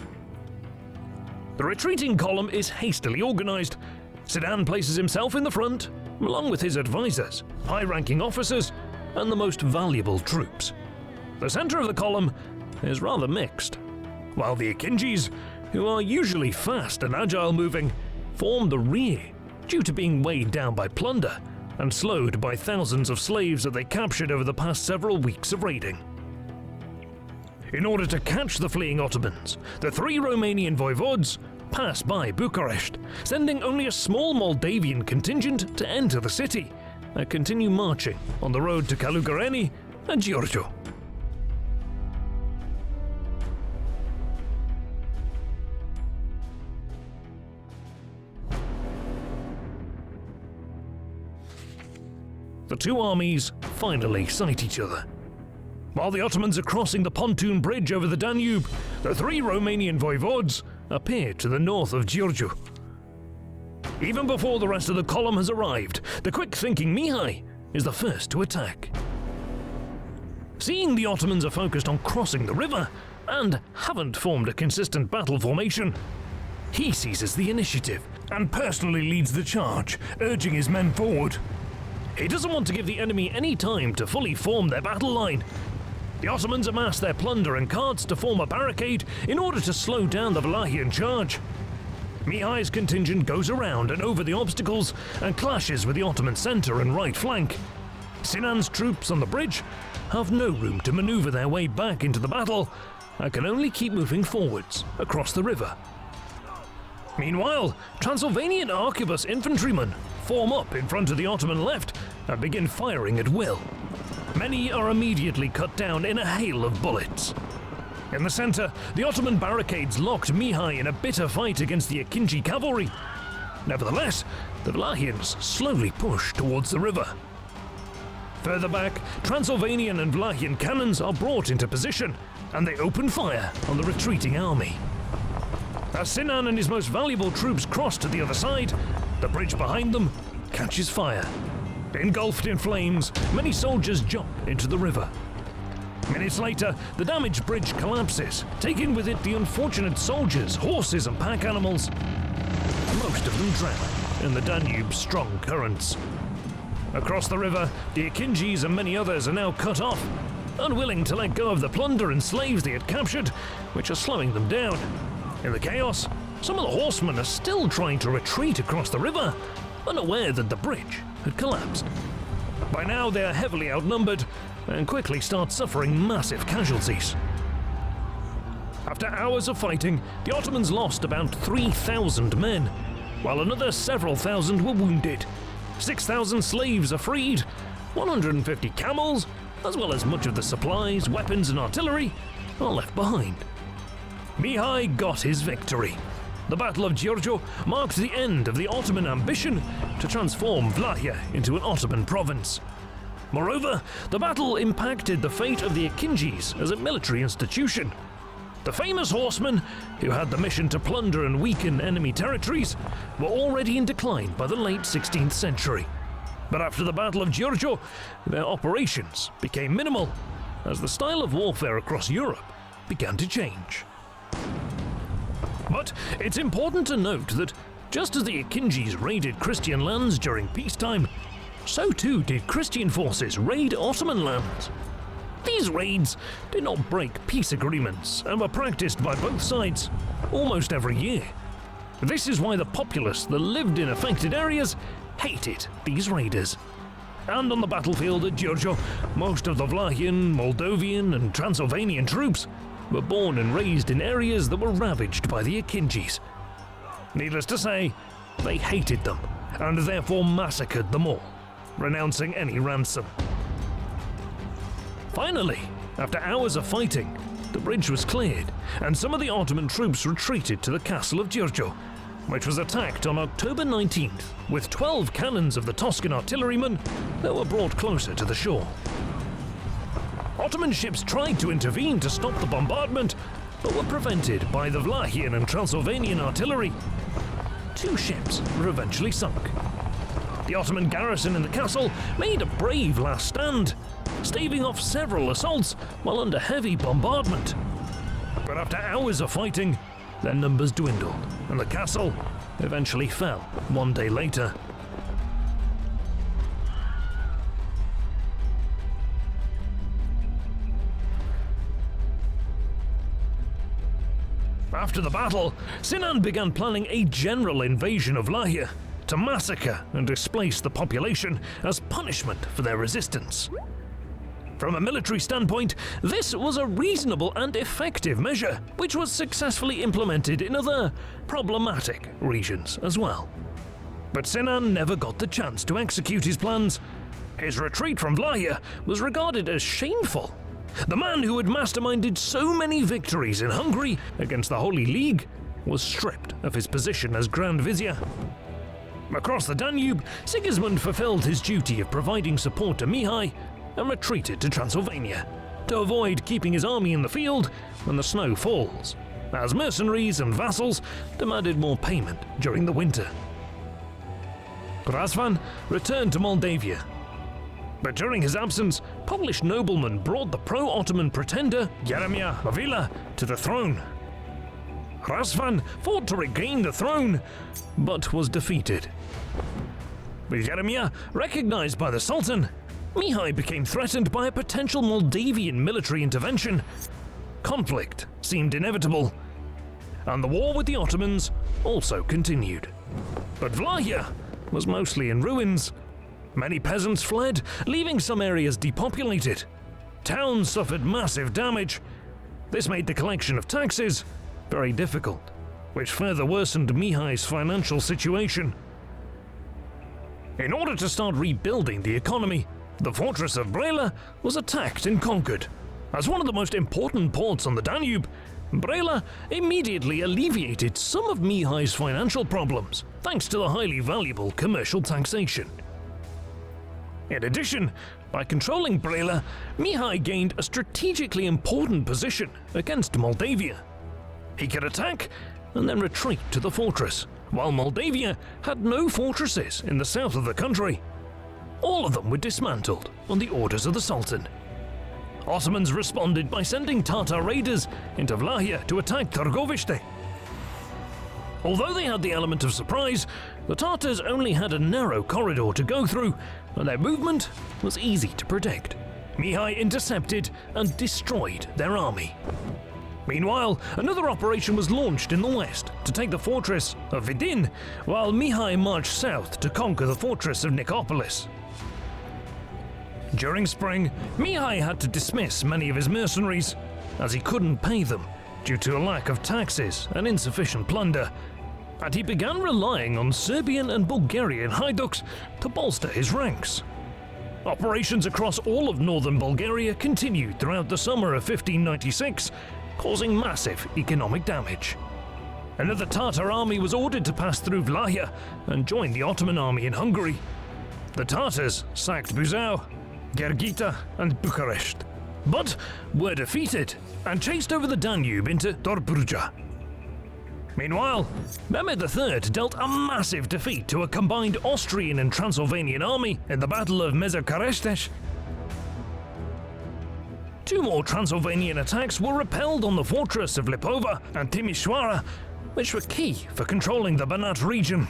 The retreating column is hastily organized. Sinan places himself in the front, along with his advisors, high-ranking officers, and the most valuable troops. The center of the column is rather mixed, while the Akinjis, who are usually fast and agile-moving, form the rear due to being weighed down by plunder and slowed by thousands of slaves that they captured over the past several weeks of raiding. In order to catch the fleeing Ottomans, the three Romanian voivodes pass by Bucharest, sending only a small Moldavian contingent to enter the city and continue marching on the road to Calugăreni and Giurgiu. The two armies finally sight each other. While the Ottomans are crossing the pontoon bridge over the Danube, the three Romanian voivodes appear to the north of Giurgiu. Even before the rest of the column has arrived, the quick-thinking Mihai is the first to attack. Seeing the Ottomans are focused on crossing the river and haven't formed a consistent battle formation, he seizes the initiative and personally leads the charge, urging his men forward. He doesn't want to give the enemy any time to fully form their battle line. The Ottomans amass their plunder and carts to form a barricade in order to slow down the Vlahian charge. Mihai's contingent goes around and over the obstacles and clashes with the Ottoman center and right flank. Sinan's troops on the bridge have no room to maneuver their way back into the battle and can only keep moving forwards across the river. Meanwhile, Transylvanian arquebus infantrymen form up in front of the Ottoman left and begin firing at will. Many are immediately cut down in a hail of bullets. In the center, the Ottoman barricades locked Mihai in a bitter fight against the Akinji cavalry. Nevertheless, the Vlahians slowly push towards the river. Further back, Transylvanian and Vlahian cannons are brought into position, and they open fire on the retreating army. As Sinan and his most valuable troops cross to the other side, the bridge behind them catches fire. Engulfed in flames, many soldiers jump into the river. Minutes later, the damaged bridge collapses, taking with it the unfortunate soldiers, horses, and pack animals. Most of them drown in the Danube's strong currents. Across the river, the Akinjis and many others are now cut off, unwilling to let go of the plunder and slaves they had captured, which are slowing them down. In the chaos, some of the horsemen are still trying to retreat across the river, unaware that the bridge had collapsed. By now, they are heavily outnumbered and quickly start suffering massive casualties. After hours of fighting, the Ottomans lost about 3,000 men, while another several thousand were wounded. 6,000 slaves are freed, 150 camels, as well as much of the supplies, weapons, and artillery, are left behind. Mihai got his victory. The Battle of Giorgio marked the end of the Ottoman ambition to transform Vlachia into an Ottoman province. Moreover, the battle impacted the fate of the Akinjis as a military institution. The famous horsemen, who had the mission to plunder and weaken enemy territories, were already in decline by the late 16th century. But after the Battle of Giorgio, their operations became minimal, as the style of warfare across Europe began to change. But it's important to note that just as the Akinjis raided Christian lands during peacetime, so too did Christian forces raid Ottoman lands. These raids did not break peace agreements and were practiced by both sides almost every year. This is why the populace that lived in affected areas hated these raiders. And on the battlefield at Giorgio, most of the Vlachian, Moldovan, and Transylvanian troops were born and raised in areas that were ravaged by the Akinjis. Needless to say, they hated them and therefore massacred them all, renouncing any ransom. Finally, after hours of fighting, the bridge was cleared and some of the Ottoman troops retreated to the castle of Giorgio, which was attacked on October 19th with 12 cannons of the Toscan artillerymen that were brought closer to the shore. Ottoman ships tried to intervene to stop the bombardment, but were prevented by the Vlachian and Transylvanian artillery. 2 ships were eventually sunk. The Ottoman garrison in the castle made a brave last stand, staving off several assaults while under heavy bombardment. But after hours of fighting, their numbers dwindled, and the castle eventually fell 1 day later. After the battle, Sinan began planning a general invasion of Vlachia to massacre and displace the population as punishment for their resistance. From a military standpoint, this was a reasonable and effective measure, which was successfully implemented in other problematic regions as well. But Sinan never got the chance to execute his plans. His retreat from Vlachia was regarded as shameful. The man who had masterminded so many victories in Hungary against the Holy League was stripped of his position as Grand Vizier. Across the Danube, Sigismund fulfilled his duty of providing support to Mihai and retreated to Transylvania to avoid keeping his army in the field when the snow falls, as mercenaries and vassals demanded more payment during the winter. Razvan returned to Moldavia, but during his absence, Polish noblemen brought the pro-Ottoman pretender Jeremiah Avila to the throne. Razvan fought to regain the throne, but was defeated. With Jeremiah recognized by the Sultan, Mihai became threatened by a potential Moldavian military intervention. Conflict seemed inevitable, and the war with the Ottomans also continued. But Vlachia was mostly in ruins. Many peasants fled, leaving some areas depopulated. Towns suffered massive damage. This made the collection of taxes very difficult, which further worsened Mihai's financial situation. In order to start rebuilding the economy, the fortress of Brela was attacked and conquered. As one of the most important ports on the Danube, Brela immediately alleviated some of Mihai's financial problems, thanks to the highly valuable commercial taxation. In addition, by controlling Brela, Mihai gained a strategically important position against Moldavia. He could attack and then retreat to the fortress, while Moldavia had no fortresses in the south of the country. All of them were dismantled on the orders of the Sultan. Ottomans responded by sending Tatar raiders into Vlachia to attack Târgoviște. Although they had the element of surprise, the Tatars only had a narrow corridor to go through, and their movement was easy to predict. Mihai intercepted and destroyed their army. Meanwhile, another operation was launched in the west to take the fortress of Vidin, while Mihai marched south to conquer the fortress of Nicopolis. During spring, Mihai had to dismiss many of his mercenaries, as he couldn't pay them due to a lack of taxes and insufficient plunder, and he began relying on Serbian and Bulgarian haiduks to bolster his ranks. Operations across all of northern Bulgaria continued throughout the summer of 1596, causing massive economic damage. Another Tatar army was ordered to pass through Vlachia and join the Ottoman army in Hungary. The Tatars sacked Buzău, Gherghita and Bucharest, but were defeated and chased over the Danube into Dobruja. Meanwhile, Mehmed III dealt a massive defeat to a combined Austrian and Transylvanian army in the Battle of Mezőkeresztes. Two more Transylvanian attacks were repelled on the fortress of Lipova and Timișoara, which were key for controlling the Banat region.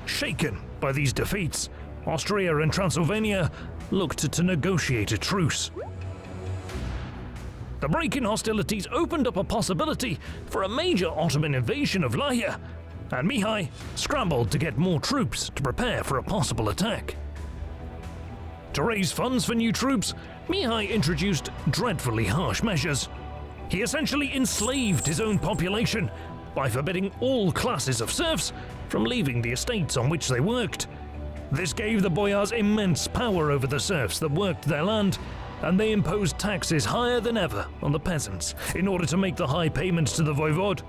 Shaken by these defeats, Austria and Transylvania looked to negotiate a truce. The break in hostilities opened up a possibility for a major Ottoman invasion of Vlachia, and Mihai scrambled to get more troops to prepare for a possible attack. To raise funds for new troops, Mihai introduced dreadfully harsh measures. He essentially enslaved his own population by forbidding all classes of serfs from leaving the estates on which they worked. This gave the boyars immense power over the serfs that worked their land, and they imposed taxes higher than ever on the peasants in order to make the high payments to the voivode.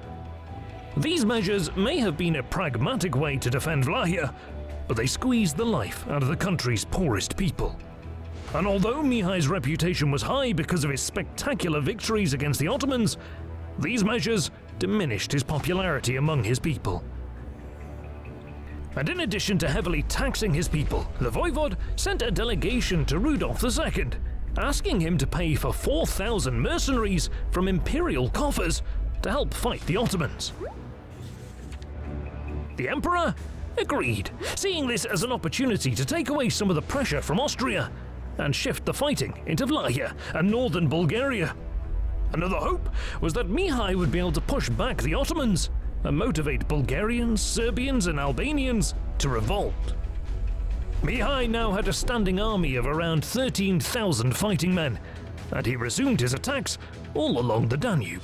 These measures may have been a pragmatic way to defend Vlachia, but they squeezed the life out of the country's poorest people. And although Mihai's reputation was high because of his spectacular victories against the Ottomans, these measures diminished his popularity among his people. And in addition to heavily taxing his people, the voivode sent a delegation to Rudolf II, asking him to pay for 4,000 mercenaries from imperial coffers to help fight the Ottomans. The emperor agreed, seeing this as an opportunity to take away some of the pressure from Austria and shift the fighting into Vlachia and northern Bulgaria. Another hope was that Mihai would be able to push back the Ottomans and motivate Bulgarians, Serbians and Albanians to revolt. Mihai now had a standing army of around 13,000 fighting men, and he resumed his attacks all along the Danube.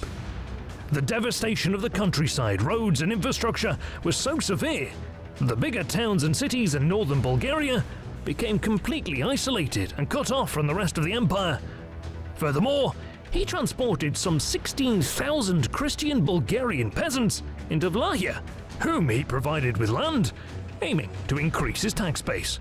The devastation of the countryside, roads and infrastructure was so severe that the bigger towns and cities in northern Bulgaria became completely isolated and cut off from the rest of the empire. Furthermore, he transported some 16,000 Christian Bulgarian peasants into Vlachia, whom he provided with land, aiming to increase his tax base.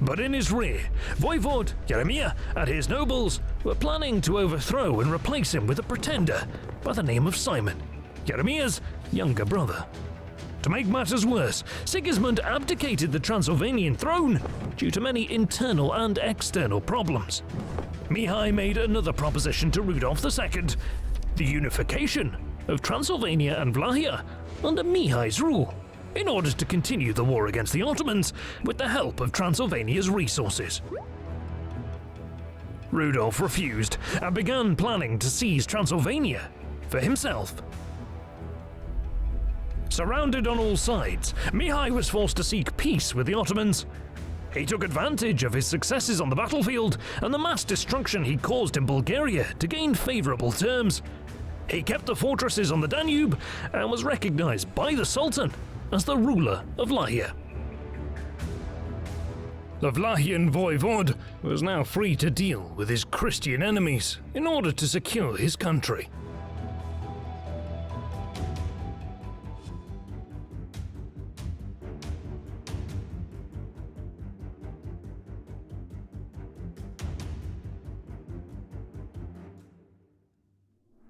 But in his rear, Voivode Jeremiah and his nobles were planning to overthrow and replace him with a pretender by the name of Simon, Jeremiah's younger brother. To make matters worse, Sigismund abdicated the Transylvanian throne due to many internal and external problems. Mihai made another proposition to Rudolf II, the unification of Transylvania and Vlachia under Mihai's rule, in order to continue the war against the Ottomans with the help of Transylvania's resources. Rudolf refused and began planning to seize Transylvania for himself. Surrounded on all sides, Mihai was forced to seek peace with the Ottomans. He took advantage of his successes on the battlefield and the mass destruction he caused in Bulgaria to gain favorable terms. He kept the fortresses on the Danube and was recognized by the Sultan as the ruler of Vlachia. The Vlachian voivode was now free to deal with his Christian enemies in order to secure his country.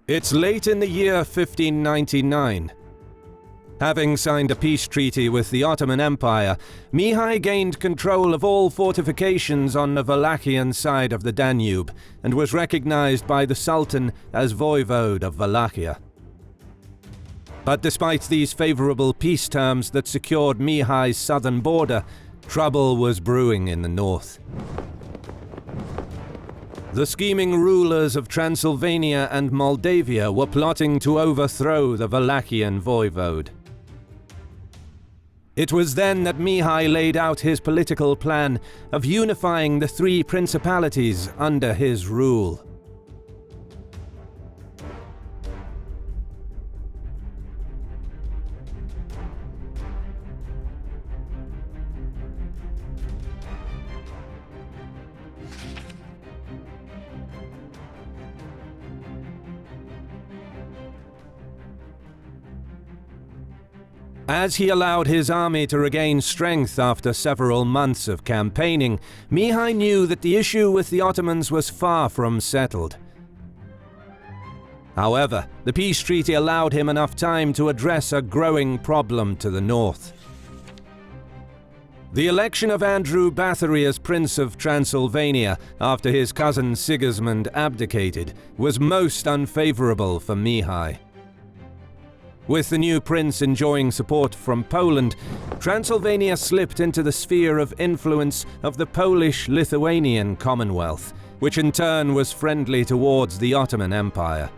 It's late in the year 1599. Having signed a peace treaty with the Ottoman Empire, Mihai gained control of all fortifications on the Wallachian side of the Danube and was recognized by the Sultan as Voivode of Wallachia. But despite these favorable peace terms that secured Mihai's southern border, trouble was brewing in the north. The scheming rulers of Transylvania and Moldavia were plotting to overthrow the Wallachian voivode. It was then that Mihai laid out his political plan of unifying the three principalities under his rule. As he allowed his army to regain strength after several months of campaigning, Mihai knew that the issue with the Ottomans was far from settled. However, the peace treaty allowed him enough time to address a growing problem to the north. The election of Andrew Bathory as Prince of Transylvania after his cousin Sigismund abdicated was most unfavorable for Mihai. With the new prince enjoying support from Poland, Transylvania slipped into the sphere of influence of the Polish-Lithuanian Commonwealth, which in turn was friendly towards the Ottoman Empire.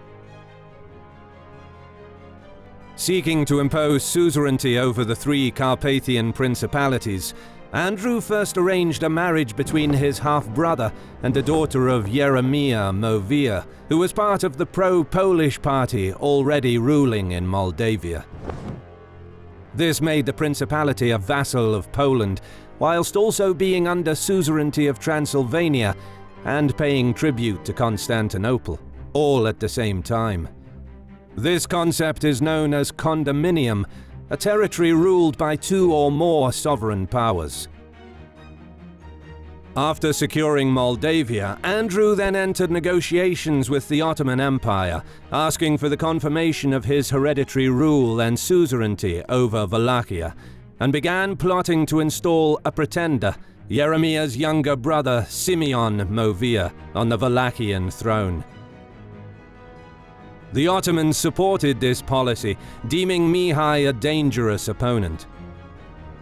Seeking to impose suzerainty over the three Carpathian principalities, Andrew first arranged a marriage between his half-brother and a daughter of Jeremiah Movia, who was part of the pro-Polish party already ruling in Moldavia. This made the principality a vassal of Poland, whilst also being under suzerainty of Transylvania and paying tribute to Constantinople, all at the same time. This concept is known as condominium, a territory ruled by two or more sovereign powers. After securing Moldavia, Andrew then entered negotiations with the Ottoman Empire, asking for the confirmation of his hereditary rule and suzerainty over Wallachia, and began plotting to install a pretender, Jeremiah's younger brother Simeon Movia, on the Wallachian throne. The Ottomans supported this policy, deeming Mihai a dangerous opponent.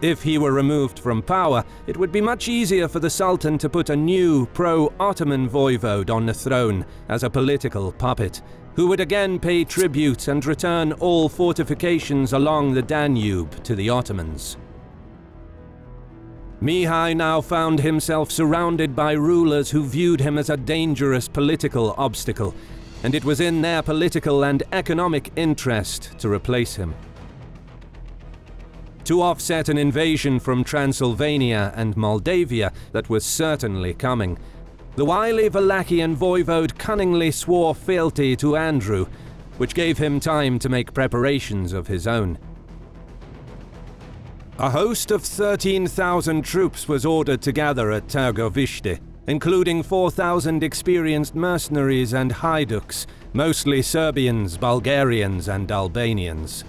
If he were removed from power, it would be much easier for the Sultan to put a new pro-Ottoman voivode on the throne as a political puppet, who would again pay tribute and return all fortifications along the Danube to the Ottomans. Mihai now found himself surrounded by rulers who viewed him as a dangerous political obstacle, and it was in their political and economic interest to replace him. To offset an invasion from Transylvania and Moldavia that was certainly coming, the wily Wallachian voivode cunningly swore fealty to Andrew, which gave him time to make preparations of his own. A host of 13,000 troops was ordered to gather at Târgoviște, including 4,000 experienced mercenaries and haiduks, mostly Serbians, Bulgarians, and Albanians.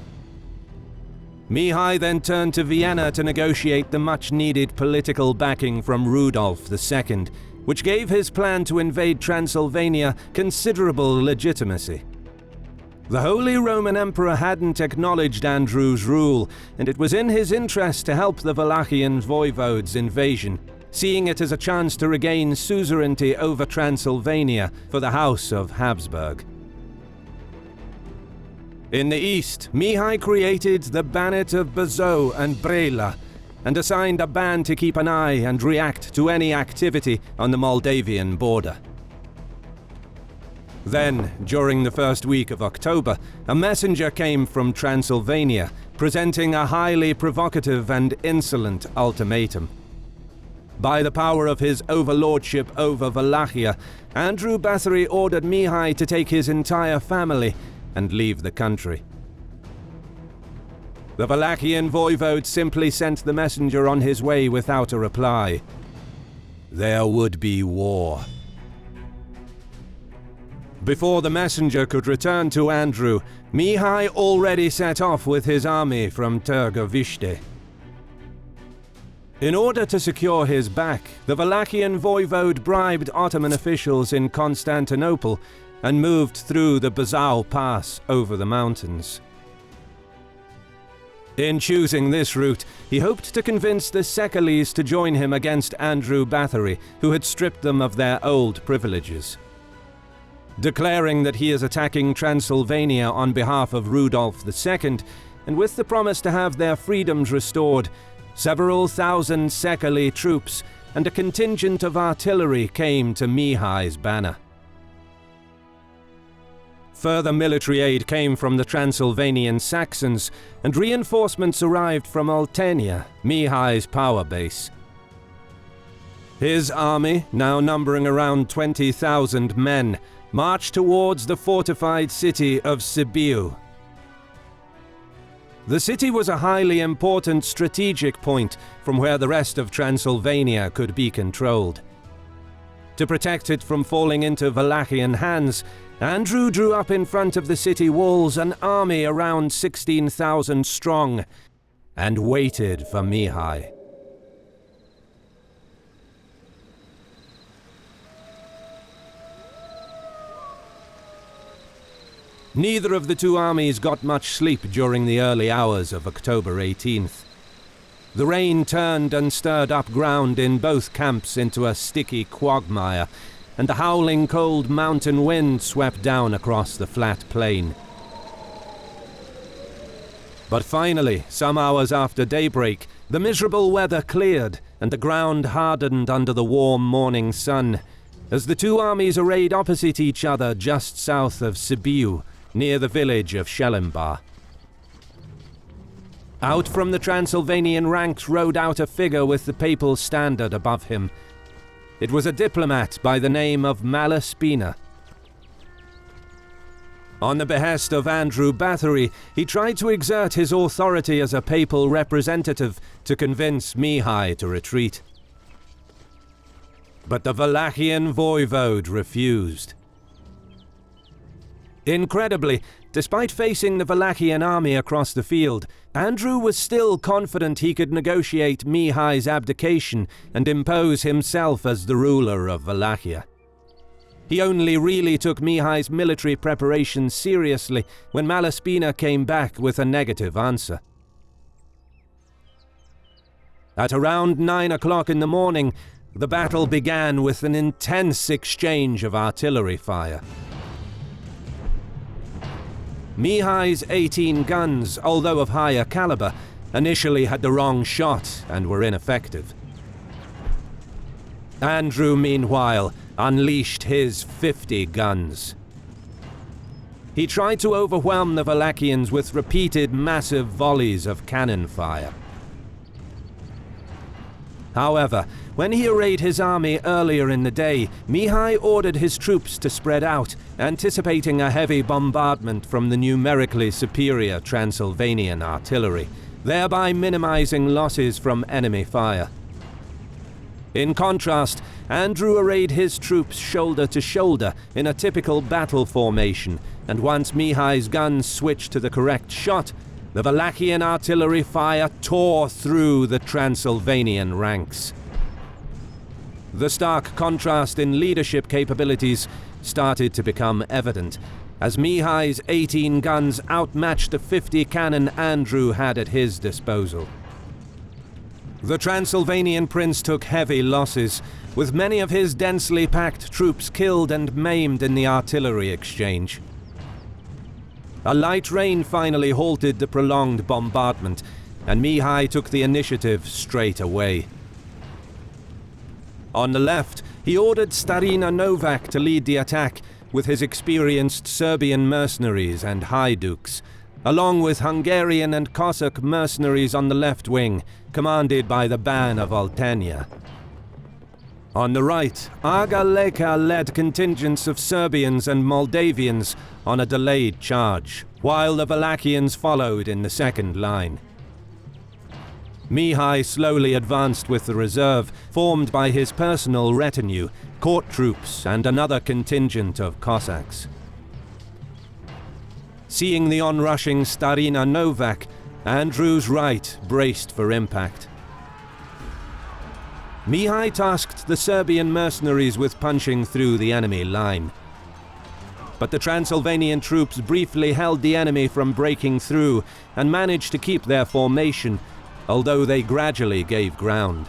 Mihai then turned to Vienna to negotiate the much-needed political backing from Rudolf II, which gave his plan to invade Transylvania considerable legitimacy. The Holy Roman Emperor hadn't acknowledged Andrew's rule, and it was in his interest to help the Wallachian voivode's invasion, seeing it as a chance to regain suzerainty over Transylvania for the House of Habsburg. In the east, Mihai created the Banat of Buzău and Brăila, and assigned a band to keep an eye and react to any activity on the Moldavian border. Then, during the first week of October, a messenger came from Transylvania, presenting a highly provocative and insolent ultimatum. By the power of his overlordship over Wallachia, Andrew Bathory ordered Mihai to take his entire family and leave the country. The Wallachian voivode simply sent the messenger on his way without a reply. There would be war. Before the messenger could return to Andrew, Mihai already set off with his army from Târgoviște. In order to secure his back, the Wallachian voivode bribed Ottoman officials in Constantinople and moved through the Buzău Pass over the mountains. In choosing this route, he hoped to convince the Szekelys to join him against Andrew Bathory, who had stripped them of their old privileges. Declaring that he is attacking Transylvania on behalf of Rudolf II, and with the promise to have their freedoms restored, several thousand Szekely troops and a contingent of artillery came to Mihai's banner. Further military aid came from the Transylvanian Saxons, and reinforcements arrived from Oltenia, Mihai's power base. His army, now numbering around 20,000 men, marched towards the fortified city of Sibiu. The city was a highly important strategic point from where the rest of Transylvania could be controlled. To protect it from falling into Wallachian hands, Andrew drew up in front of the city walls an army around 16,000 strong and waited for Mihai. Neither of the two armies got much sleep during the early hours of October 18th. The rain turned and stirred up ground in both camps into a sticky quagmire, and the howling cold mountain wind swept down across the flat plain. But finally, some hours after daybreak, the miserable weather cleared and the ground hardened under the warm morning sun, as the two armies arrayed opposite each other just south of Sibiu, near the village of Shelimbar. Out from the Transylvanian ranks rode out a figure with the papal standard above him. It was a diplomat by the name of Malaspina. On the behest of Andrew Bathory, he tried to exert his authority as a papal representative to convince Mihai to retreat. But the Wallachian voivode refused. Incredibly, despite facing the Wallachian army across the field, Andrew was still confident he could negotiate Mihai's abdication and impose himself as the ruler of Wallachia. He only really took Mihai's military preparations seriously when Malaspina came back with a negative answer. At around 9 o'clock in the morning, the battle began with an intense exchange of artillery fire. Mihai's 18 guns, although of higher caliber, initially had the wrong shot and were ineffective. Andrew, meanwhile, unleashed his 50 guns. He tried to overwhelm the Wallachians with repeated massive volleys of cannon fire. However, when he arrayed his army earlier in the day, Mihai ordered his troops to spread out, anticipating a heavy bombardment from the numerically superior Transylvanian artillery, thereby minimizing losses from enemy fire. In contrast, Andrew arrayed his troops shoulder to shoulder in a typical battle formation, and once Mihai's guns switched to the correct shot, the Wallachian artillery fire tore through the Transylvanian ranks. The stark contrast in leadership capabilities started to become evident, as Mihai's 18 guns outmatched the 50 cannon Andrew had at his disposal. The Transylvanian prince took heavy losses, with many of his densely packed troops killed and maimed in the artillery exchange. A light rain finally halted the prolonged bombardment, and Mihai took the initiative straight away. On the left, he ordered Starina Novak to lead the attack with his experienced Serbian mercenaries and Haiduks, along with Hungarian and Cossack mercenaries on the left wing, commanded by the Ban of Oltenia. On the right, Aga Leka led contingents of Serbians and Moldavians on a delayed charge, while the Wallachians followed in the second line. Mihai slowly advanced with the reserve, formed by his personal retinue, court troops, and another contingent of Cossacks. Seeing the onrushing Starina Novak, Andrew's right braced for impact. Mihai tasked the Serbian mercenaries with punching through the enemy line. But the Transylvanian troops briefly held the enemy from breaking through and managed to keep their formation, although they gradually gave ground.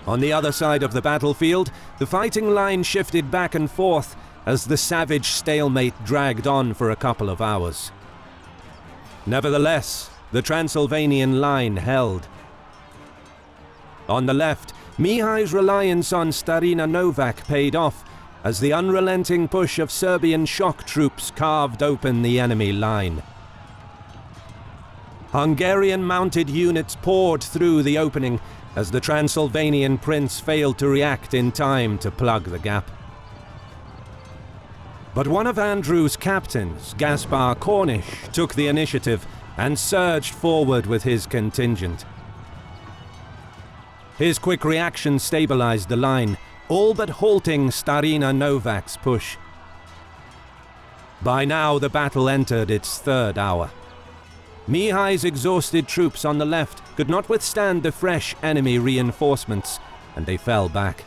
On the other side of the battlefield, the fighting line shifted back and forth as the savage stalemate dragged on for a couple of hours. Nevertheless, the Transylvanian line held. On the left, Mihai's reliance on Starina Novak paid off as the unrelenting push of Serbian shock troops carved open the enemy line. Hungarian mounted units poured through the opening as the Transylvanian prince failed to react in time to plug the gap. But one of Andrew's captains, Gaspar Cornish, took the initiative and surged forward with his contingent. His quick reaction stabilized the line, all but halting Starina Novak's push. By now the battle entered its third hour. Mihai's exhausted troops on the left could not withstand the fresh enemy reinforcements, and they fell back.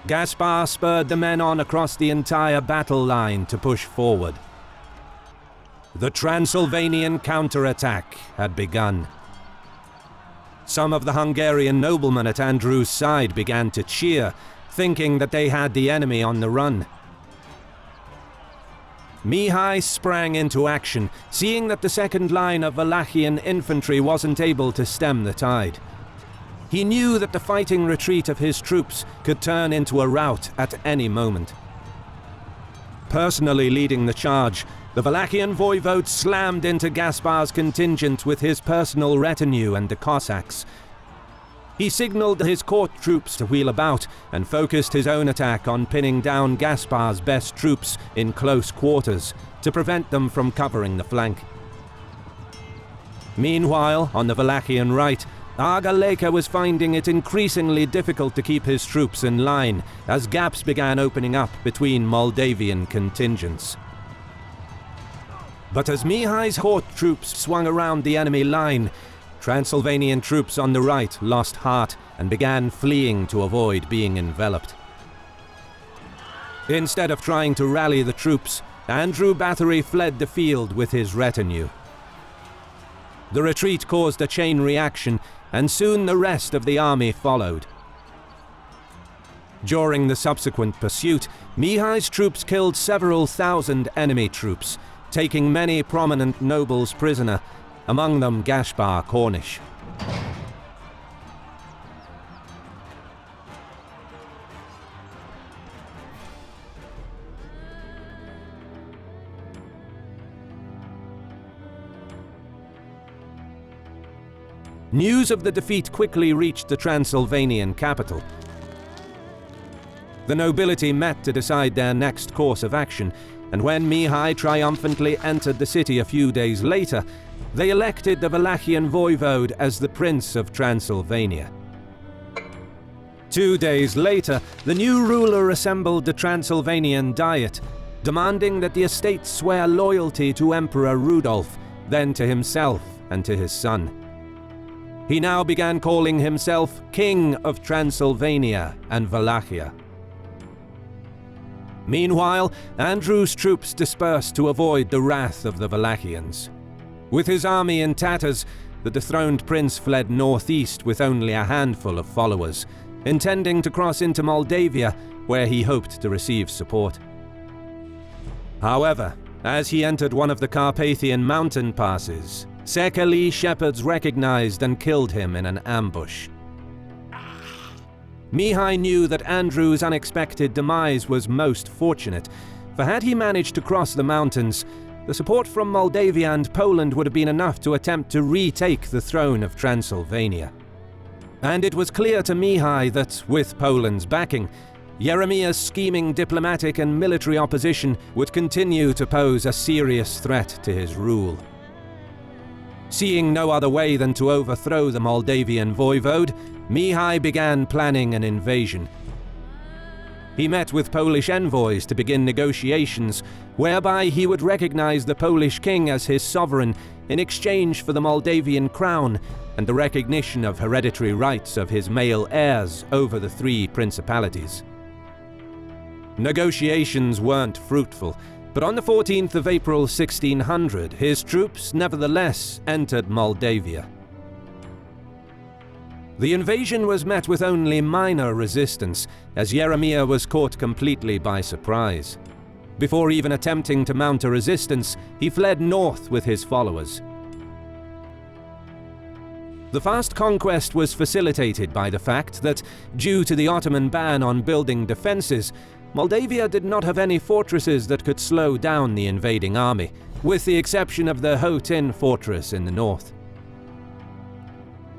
Gaspar spurred the men on across the entire battle line to push forward. The Transylvanian counterattack had begun. Some of the Hungarian noblemen at Andrew's side began to cheer, thinking that they had the enemy on the run. Mihai sprang into action, seeing that the second line of Wallachian infantry wasn't able to stem the tide. He knew that the fighting retreat of his troops could turn into a rout at any moment. Personally leading the charge, the Wallachian voivode slammed into Gaspar's contingent with his personal retinue and the Cossacks. He signaled his court troops to wheel about and focused his own attack on pinning down Gaspar's best troops in close quarters to prevent them from covering the flank. Meanwhile, on the Wallachian right, Aga Leka was finding it increasingly difficult to keep his troops in line as gaps began opening up between Moldavian contingents. But as Mihai's court troops swung around the enemy line, Transylvanian troops on the right lost heart and began fleeing to avoid being enveloped. Instead of trying to rally the troops, Andrew Bathory fled the field with his retinue. The retreat caused a chain reaction, and soon the rest of the army followed. During the subsequent pursuit, Mihai's troops killed several thousand enemy troops, taking many prominent nobles prisoner, among them Gaspar Cornish. News of the defeat quickly reached the Transylvanian capital. The nobility met to decide their next course of action, and when Mihai triumphantly entered the city a few days later, they elected the Wallachian voivode as the Prince of Transylvania. 2 days later, the new ruler assembled the Transylvanian Diet, demanding that the estates swear loyalty to Emperor Rudolf, then to himself and to his son. He now began calling himself King of Transylvania and Wallachia. Meanwhile, Andrew's troops dispersed to avoid the wrath of the Wallachians. With his army in tatters, the dethroned prince fled northeast with only a handful of followers, intending to cross into Moldavia, where he hoped to receive support. However, as he entered one of the Carpathian mountain passes, Sekeli shepherds recognized and killed him in an ambush. Mihai knew that Andrew's unexpected demise was most fortunate, for had he managed to cross the mountains, the support from Moldavia and Poland would have been enough to attempt to retake the throne of Transylvania. And it was clear to Mihai that, with Poland's backing, Jeremiah's scheming diplomatic and military opposition would continue to pose a serious threat to his rule. Seeing no other way than to overthrow the Moldavian voivode, Mihai began planning an invasion. He met with Polish envoys to begin negotiations, whereby he would recognize the Polish king as his sovereign in exchange for the Moldavian crown and the recognition of hereditary rights of his male heirs over the three principalities. Negotiations weren't fruitful, but on the 14th of April 1600, his troops nevertheless entered Moldavia. The invasion was met with only minor resistance, as Jeremiah was caught completely by surprise. Before even attempting to mount a resistance, he fled north with his followers. The fast conquest was facilitated by the fact that, due to the Ottoman ban on building defenses, Moldavia did not have any fortresses that could slow down the invading army, with the exception of the Hotin fortress in the north.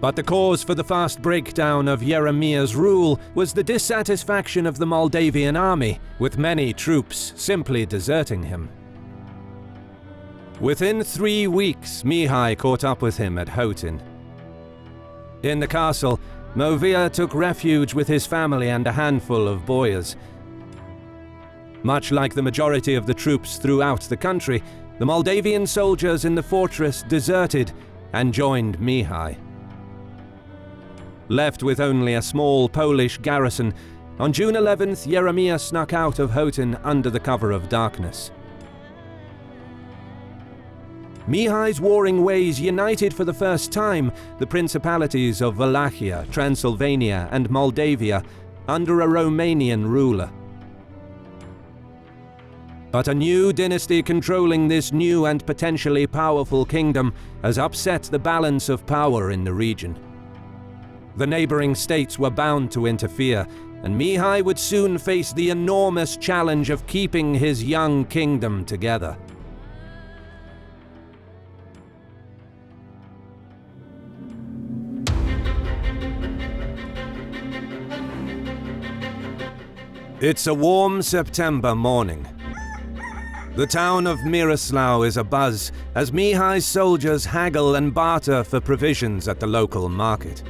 But the cause for the fast breakdown of Jeremiah's rule was the dissatisfaction of the Moldavian army, with many troops simply deserting him. Within 3 weeks, Mihai caught up with him at Hotin. In the castle, Movia took refuge with his family and a handful of boyars. Much like the majority of the troops throughout the country, the Moldavian soldiers in the fortress deserted and joined Mihai. Left with only a small Polish garrison, on June 11th, Jeremiah snuck out of Hotin under the cover of darkness. Mihai's warring ways united for the first time the principalities of Wallachia, Transylvania, and Moldavia under a Romanian ruler. But a new dynasty controlling this new and potentially powerful kingdom has upset the balance of power in the region. The neighboring states were bound to interfere, and Mihai would soon face the enormous challenge of keeping his young kingdom together. It's a warm September morning. The town of Miroslav is abuzz as Mihai's soldiers haggle and barter for provisions at the local market.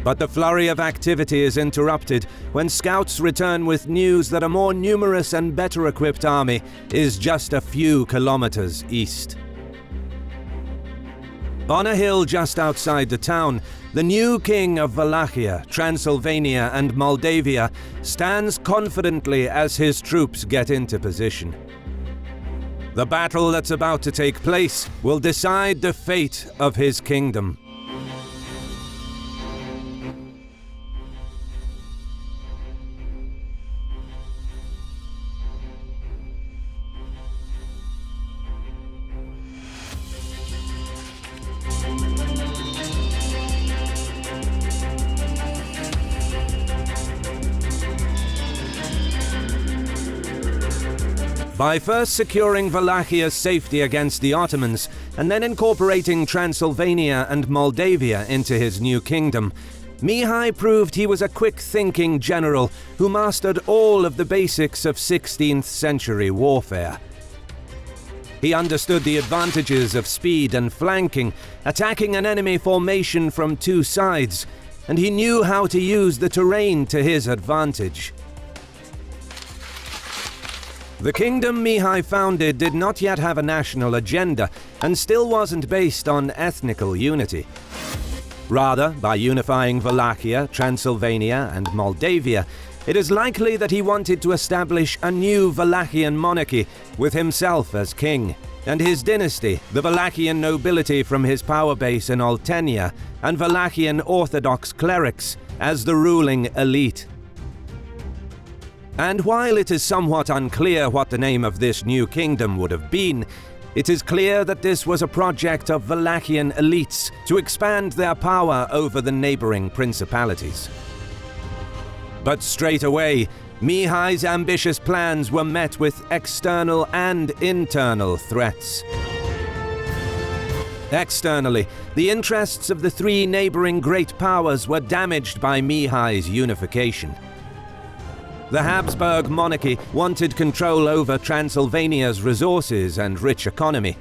But the flurry of activity is interrupted when scouts return with news that a more numerous and better equipped army is just a few kilometers east. On a hill just outside the town, the new king of Wallachia, Transylvania, and Moldavia stands confidently as his troops get into position. The battle that's about to take place will decide the fate of his kingdom. By first securing Wallachia's safety against the Ottomans, and then incorporating Transylvania and Moldavia into his new kingdom, Mihai proved he was a quick-thinking general who mastered all of the basics of 16th century warfare. He understood the advantages of speed and flanking, attacking an enemy formation from two sides, and he knew how to use the terrain to his advantage. The kingdom Mihai founded did not yet have a national agenda and still wasn't based on ethnical unity. Rather, by unifying Wallachia, Transylvania, and Moldavia, it is likely that he wanted to establish a new Wallachian monarchy with himself as king, and his dynasty, the Wallachian nobility from his power base in Oltenia, and Wallachian Orthodox clerics as the ruling elite. And while it is somewhat unclear what the name of this new kingdom would have been, it is clear that this was a project of Wallachian elites to expand their power over the neighboring principalities. But straight away, Mihai's ambitious plans were met with external and internal threats. Externally, the interests of the three neighboring great powers were damaged by Mihai's unification. The Habsburg monarchy wanted control over Transylvania's resources and rich economy.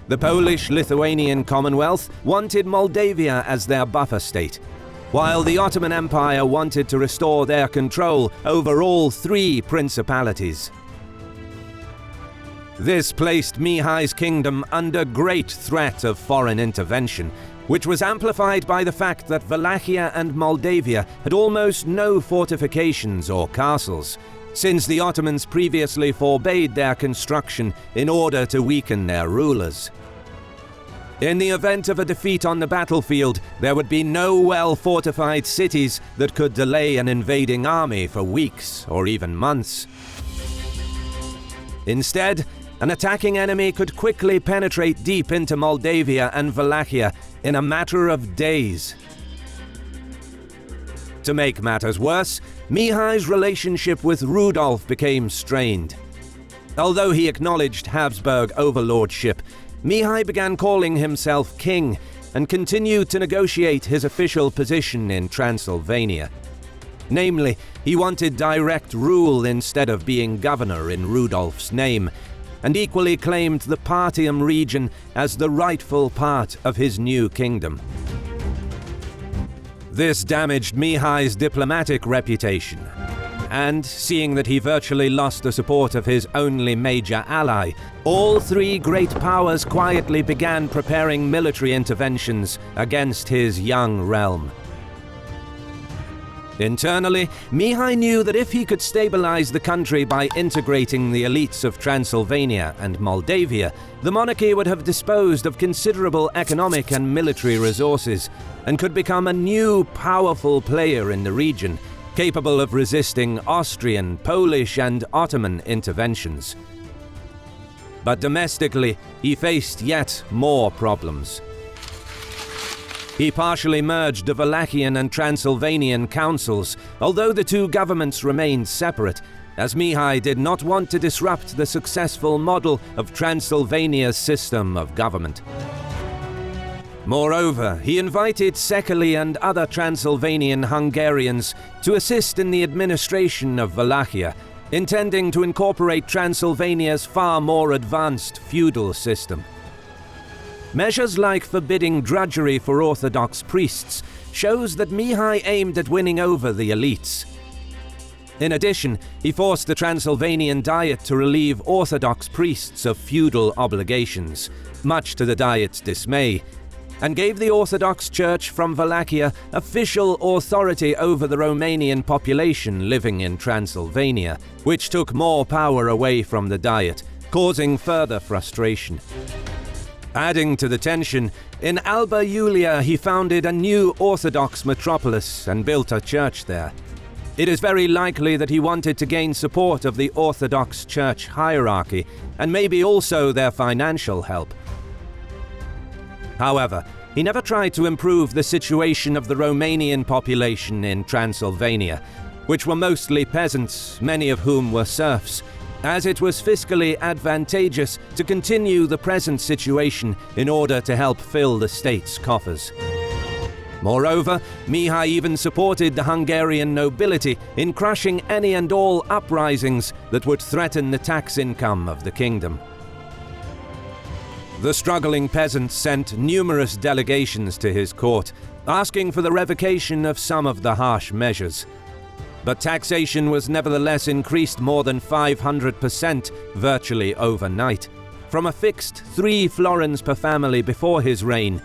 The Polish-Lithuanian Commonwealth wanted Moldavia as their buffer state. while the Ottoman Empire wanted to restore their control over all three principalities. This placed Mihai's kingdom under great threat of foreign intervention, which was amplified by the fact that Wallachia and Moldavia had almost no fortifications or castles, since the Ottomans previously forbade their construction in order to weaken their rulers. In the event of a defeat on the battlefield, there would be no well-fortified cities that could delay an invading army for weeks or even months. Instead, an attacking enemy could quickly penetrate deep into Moldavia and Wallachia in a matter of days. To make matters worse, Mihai's relationship with Rudolf became strained. Although he acknowledged Habsburg overlordship, Mihai began calling himself king and continued to negotiate his official position in Transylvania. Namely, he wanted direct rule instead of being governor in Rudolf's name, and equally claimed the Partium region as the rightful part of his new kingdom. This damaged Mihai's diplomatic reputation, and seeing that he virtually lost the support of his only major ally, all three great powers quietly began preparing military interventions against his young realm. Internally, Mihai knew that if he could stabilize the country by integrating the elites of Transylvania and Moldavia, the monarchy would have disposed of considerable economic and military resources, and could become a new, powerful player in the region, capable of resisting Austrian, Polish, and Ottoman interventions. But domestically, he faced yet more problems. He partially merged the Wallachian and Transylvanian councils, although the two governments remained separate, as Mihai did not want to disrupt the successful model of Transylvania's system of government. Moreover, he invited Szekely and other Transylvanian Hungarians to assist in the administration of Wallachia, intending to incorporate Transylvania's far more advanced feudal system. Measures like forbidding drudgery for Orthodox priests shows that Mihai aimed at winning over the elites. In addition, he forced the Transylvanian Diet to relieve Orthodox priests of feudal obligations, much to the Diet's dismay, and gave the Orthodox Church from Wallachia official authority over the Romanian population living in Transylvania, which took more power away from the Diet, causing further frustration. Adding to the tension, in Alba Iulia he founded a new Orthodox metropolis and built a church there. It is very likely that he wanted to gain support of the Orthodox Church hierarchy, and maybe also their financial help. However, he never tried to improve the situation of the Romanian population in Transylvania, which were mostly peasants, many of whom were serfs, as it was fiscally advantageous to continue the present situation in order to help fill the state's coffers. Moreover, Mihai even supported the Hungarian nobility in crushing any and all uprisings that would threaten the tax income of the kingdom. The struggling peasants sent numerous delegations to his court, asking for the revocation of some of the harsh measures. But taxation was nevertheless increased more than 500% virtually overnight, from a fixed 3 florins per family before his reign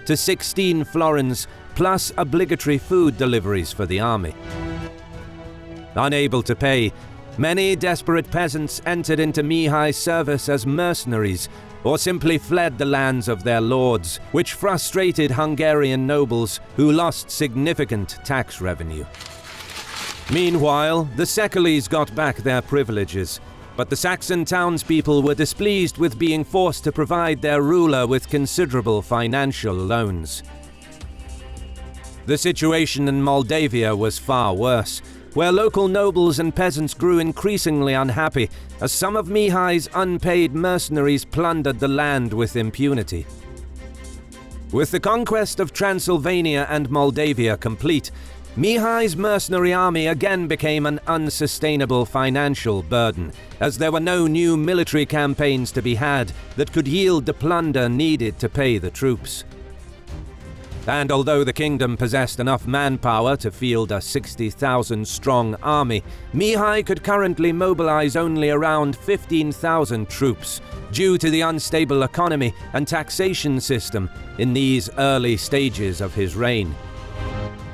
to 16 florins plus obligatory food deliveries for the army. Unable to pay, many desperate peasants entered into Mihai's service as mercenaries or simply fled the lands of their lords, which frustrated Hungarian nobles who lost significant tax revenue. Meanwhile, the Szekely's got back their privileges, but the Saxon townspeople were displeased with being forced to provide their ruler with considerable financial loans. The situation in Moldavia was far worse, where local nobles and peasants grew increasingly unhappy as some of Mihai's unpaid mercenaries plundered the land with impunity. With the conquest of Transylvania and Moldavia complete, Mihai's mercenary army again became an unsustainable financial burden, as there were no new military campaigns to be had that could yield the plunder needed to pay the troops. And although the kingdom possessed enough manpower to field a 60,000-strong army, Mihai could currently mobilize only around 15,000 troops, due to the unstable economy and taxation system in these early stages of his reign.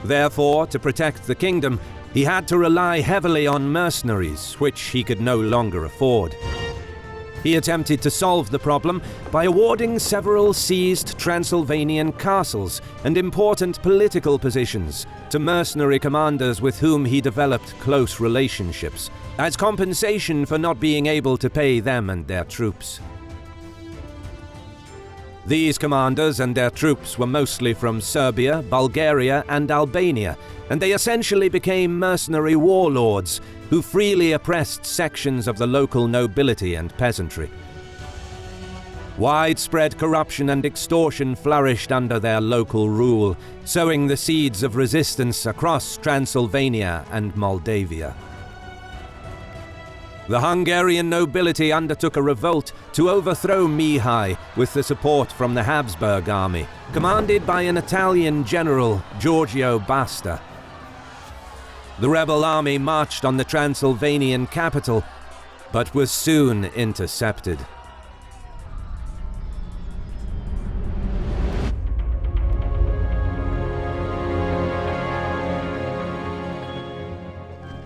Therefore, to protect the kingdom, he had to rely heavily on mercenaries, which he could no longer afford. He attempted to solve the problem by awarding several seized Transylvanian castles and important political positions to mercenary commanders with whom he developed close relationships, as compensation for not being able to pay them and their troops. These commanders and their troops were mostly from Serbia, Bulgaria, and Albania, and they essentially became mercenary warlords who freely oppressed sections of the local nobility and peasantry. Widespread corruption and extortion flourished under their local rule, sowing the seeds of resistance across Transylvania and Moldavia. The Hungarian nobility undertook a revolt to overthrow Mihai with the support from the Habsburg army, commanded by an Italian general, Giorgio Basta. The rebel army marched on the Transylvanian capital, but was soon intercepted.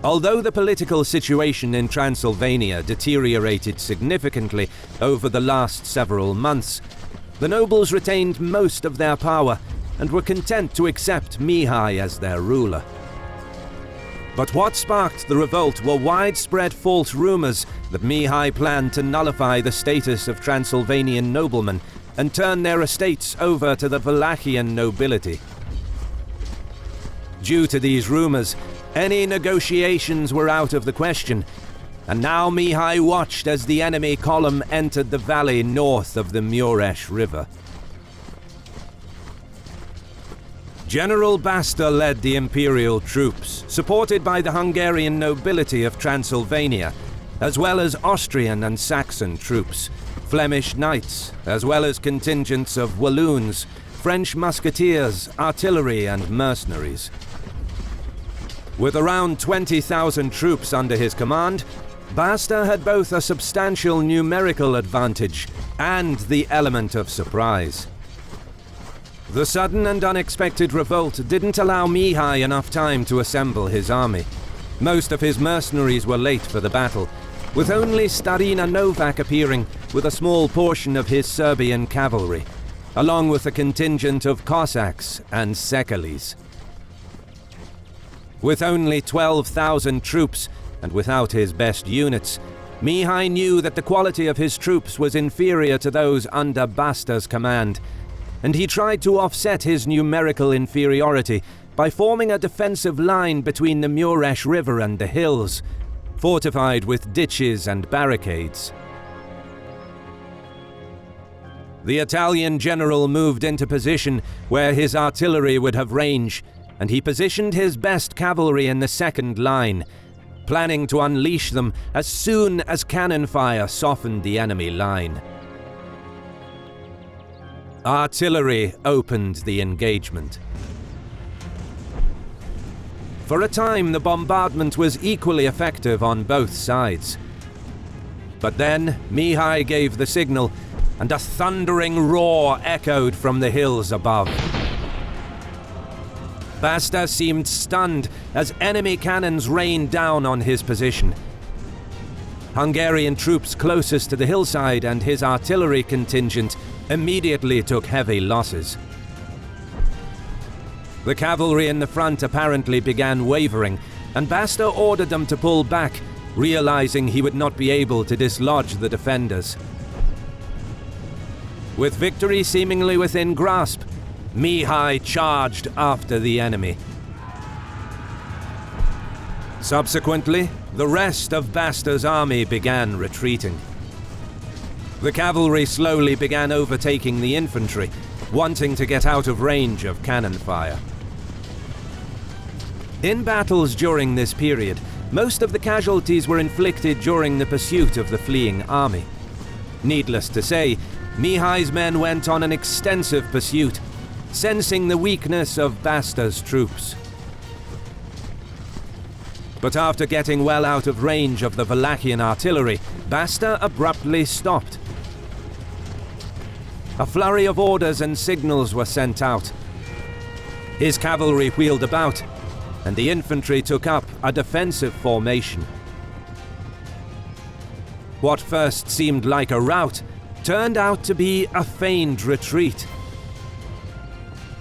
Although the political situation in Transylvania deteriorated significantly over the last several months, the nobles retained most of their power and were content to accept Mihai as their ruler. But what sparked the revolt were widespread false rumors that Mihai planned to nullify the status of Transylvanian noblemen and turn their estates over to the Wallachian nobility. Due to these rumors, any negotiations were out of the question, and now Mihai watched as the enemy column entered the valley north of the Mureș River. General Basta led the imperial troops, supported by the Hungarian nobility of Transylvania, as well as Austrian and Saxon troops, Flemish knights, as well as contingents of Walloons, French musketeers, artillery and mercenaries. With around 20,000 troops under his command, Basta had both a substantial numerical advantage and the element of surprise. The sudden and unexpected revolt didn't allow Mihai enough time to assemble his army. Most of his mercenaries were late for the battle, with only Starina Novak appearing with a small portion of his Serbian cavalry, along with a contingent of Cossacks and Sekalis. With only 12,000 troops, and without his best units, Mihai knew that the quality of his troops was inferior to those under Basta's command, and he tried to offset his numerical inferiority by forming a defensive line between the Mureș River and the hills, fortified with ditches and barricades. The Italian general moved into position where his artillery would have range, and he positioned his best cavalry in the second line, planning to unleash them as soon as cannon fire softened the enemy line. Artillery opened the engagement. For a time, the bombardment was equally effective on both sides. But then, Mihai gave the signal, and a thundering roar echoed from the hills above. Basta seemed stunned as enemy cannons rained down on his position. Hungarian troops closest to the hillside and his artillery contingent immediately took heavy losses. The cavalry in the front apparently began wavering, and Basta ordered them to pull back, realizing he would not be able to dislodge the defenders. With victory seemingly within grasp, Mihai charged after the enemy. Subsequently, the rest of Basta's army began retreating. The cavalry slowly began overtaking the infantry, wanting to get out of range of cannon fire. In battles during this period, most of the casualties were inflicted during the pursuit of the fleeing army. Needless to say, Mihai's men went on an extensive pursuit, sensing the weakness of Basta's troops. But after getting well out of range of the Wallachian artillery, Basta abruptly stopped. A flurry of orders and signals were sent out. His cavalry wheeled about, and the infantry took up a defensive formation. What first seemed like a rout turned out to be a feigned retreat.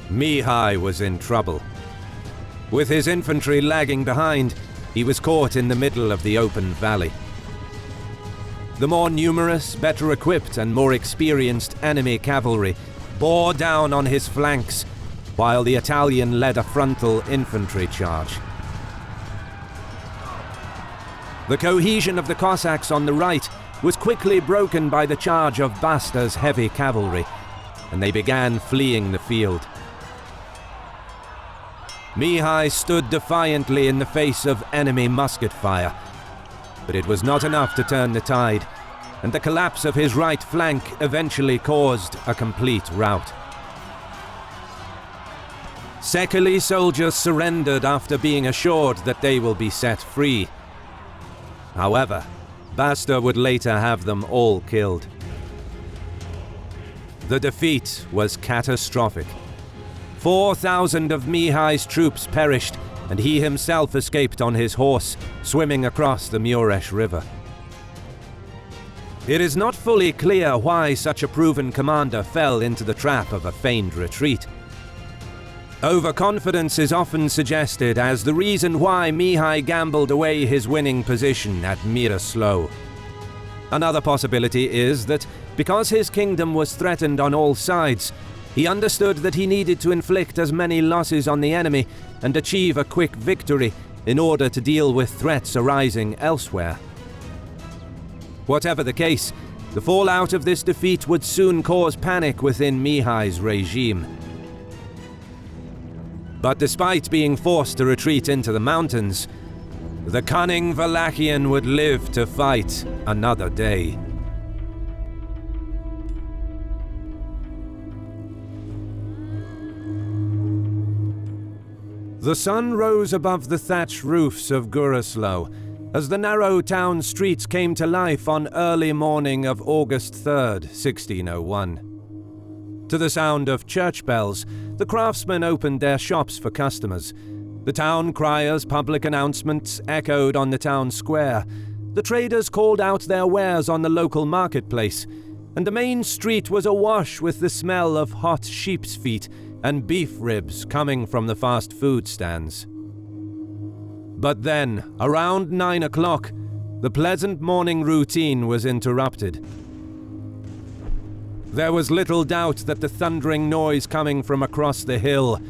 Mihai was in trouble. With his infantry lagging behind, he was caught in the middle of the open valley. The more numerous, better equipped and more experienced enemy cavalry bore down on his flanks, while the Italian led a frontal infantry charge. The cohesion of the Cossacks on the right was quickly broken by the charge of Basta's heavy cavalry, and they began fleeing the field. Mihai stood defiantly in the face of enemy musket fire, but it was not enough to turn the tide, and the collapse of his right flank eventually caused a complete rout. Sekeli soldiers surrendered after being assured that they will be set free. However, Basta would later have them all killed. The defeat was catastrophic. 4,000 of Mihai's troops perished, and he himself escaped on his horse, swimming across the Muresh River. It is not fully clear why such a proven commander fell into the trap of a feigned retreat. Overconfidence is often suggested as the reason why Mihai gambled away his winning position at Miroslav. Another possibility is that, because his kingdom was threatened on all sides, he understood that he needed to inflict as many losses on the enemy and achieve a quick victory in order to deal with threats arising elsewhere. Whatever the case, the fallout of this defeat would soon cause panic within Mihai's regime. But despite being forced to retreat into the mountains, the cunning Wallachian would live to fight another day. The sun rose above the thatched roofs of Guruslo as the narrow town streets came to life on early morning of August 3rd, 1601. To the sound of church bells, the craftsmen opened their shops for customers. The town crier's public announcements echoed on the town square. The traders called out their wares on the local marketplace, and the main street was awash with the smell of hot sheep's feet and beef ribs coming from the fast food stands. But then, around 9 o'clock, the pleasant morning routine was interrupted. There was little doubt that the thundering noise coming from across the hill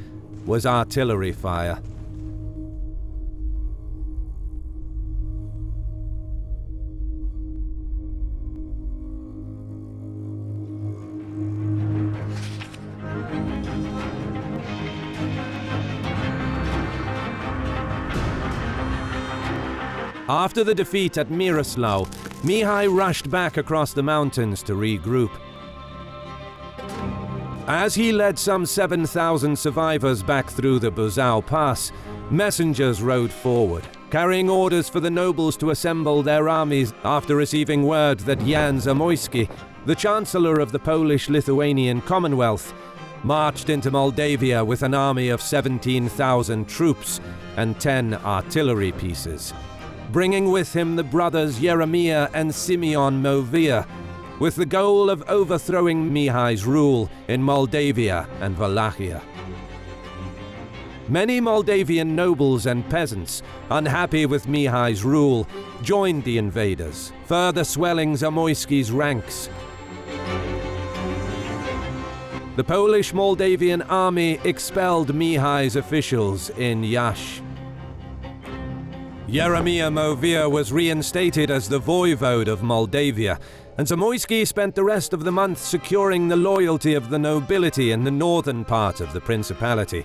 was artillery fire. After the defeat at Miroslav, Mihai rushed back across the mountains to regroup. As he led some 7,000 survivors back through the Buzau Pass, messengers rode forward, carrying orders for the nobles to assemble their armies after receiving word that Jan Zamoyski, the Chancellor of the Polish-Lithuanian Commonwealth, marched into Moldavia with an army of 17,000 troops and 10 artillery pieces, bringing with him the brothers Yeremia and Simeon Movia, with the goal of overthrowing Mihai's rule in Moldavia and Wallachia. Many Moldavian nobles and peasants, unhappy with Mihai's rule, joined the invaders, further swelling Zamoyski's ranks. The Polish-Moldavian army expelled Mihai's officials in Yash. Yeremia Movia was reinstated as the voivode of Moldavia, and Zamoyski spent the rest of the month securing the loyalty of the nobility in the northern part of the principality,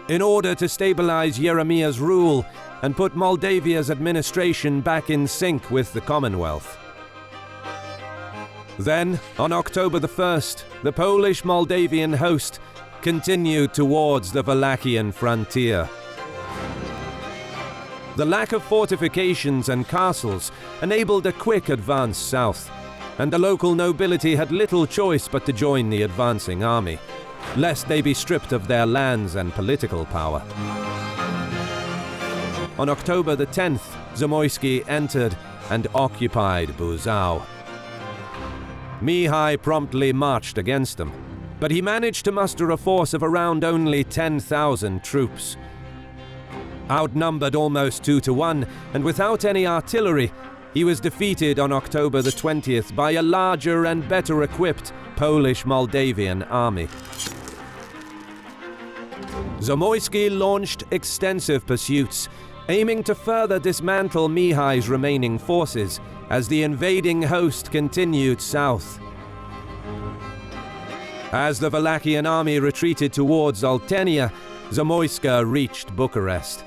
in order to stabilize Yeremia's rule and put Moldavia's administration back in sync with the Commonwealth. Then, on October the 1st, the Polish-Moldavian host continued towards the Wallachian frontier. The lack of fortifications and castles enabled a quick advance south, and the local nobility had little choice but to join the advancing army, lest they be stripped of their lands and political power. On October the 10th, Zamoyski entered and occupied Buzău. Mihai promptly marched against them, but he managed to muster a force of around only 10,000 troops. Outnumbered almost 2-1, and without any artillery, he was defeated on October the 20th by a larger and better equipped Polish-Moldavian army. Zamoyski launched extensive pursuits, aiming to further dismantle Mihai's remaining forces as the invading host continued south. As the Wallachian army retreated towards Oltenia, Zamoyska reached Bucharest.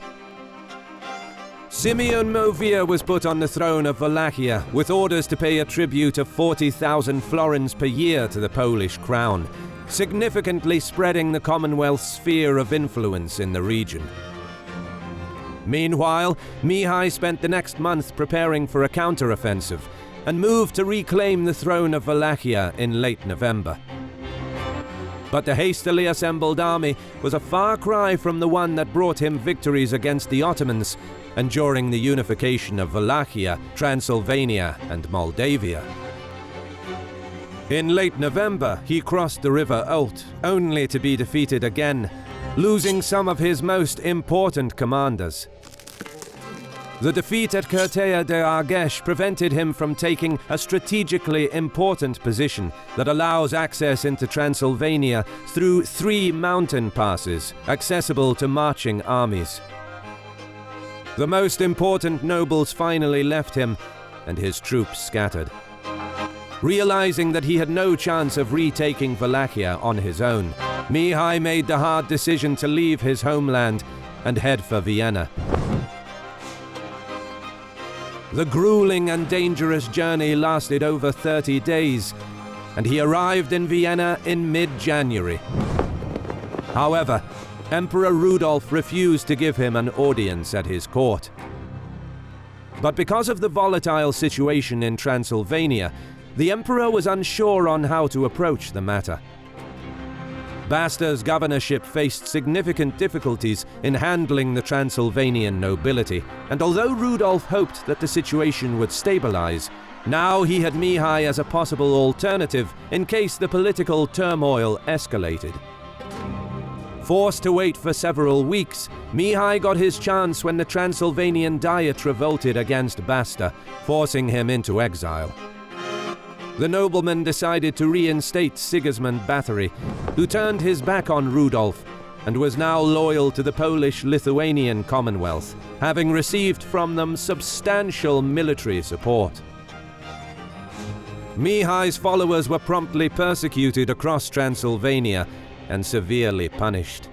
Simeon Movia was put on the throne of Wallachia with orders to pay a tribute of 40,000 florins per year to the Polish crown, significantly spreading the Commonwealth's sphere of influence in the region. Meanwhile, Mihai spent the next month preparing for a counteroffensive and moved to reclaim the throne of Wallachia in late November. But the hastily assembled army was a far cry from the one that brought him victories against the Ottomans and during the unification of Wallachia, Transylvania, and Moldavia. In late November, he crossed the river Olt, only to be defeated again, losing some of his most important commanders. The defeat at Curtea de Argeș prevented him from taking a strategically important position that allows access into Transylvania through 3 mountain passes accessible to marching armies. The most important nobles finally left him, and his troops scattered. Realizing that he had no chance of retaking Wallachia on his own, Mihai made the hard decision to leave his homeland and head for Vienna. The grueling and dangerous journey lasted over 30 days, and he arrived in Vienna in mid-January. However, Emperor Rudolf refused to give him an audience at his court. But because of the volatile situation in Transylvania, the emperor was unsure on how to approach the matter. Basta's governorship faced significant difficulties in handling the Transylvanian nobility, and although Rudolf hoped that the situation would stabilize, now he had Mihai as a possible alternative in case the political turmoil escalated. Forced to wait for several weeks, Mihai got his chance when the Transylvanian Diet revolted against Basta, forcing him into exile. The nobleman decided to reinstate Sigismund Bathory, who turned his back on Rudolf and was now loyal to the Polish-Lithuanian Commonwealth, having received from them substantial military support. Mihai's followers were promptly persecuted across Transylvania and severely punished.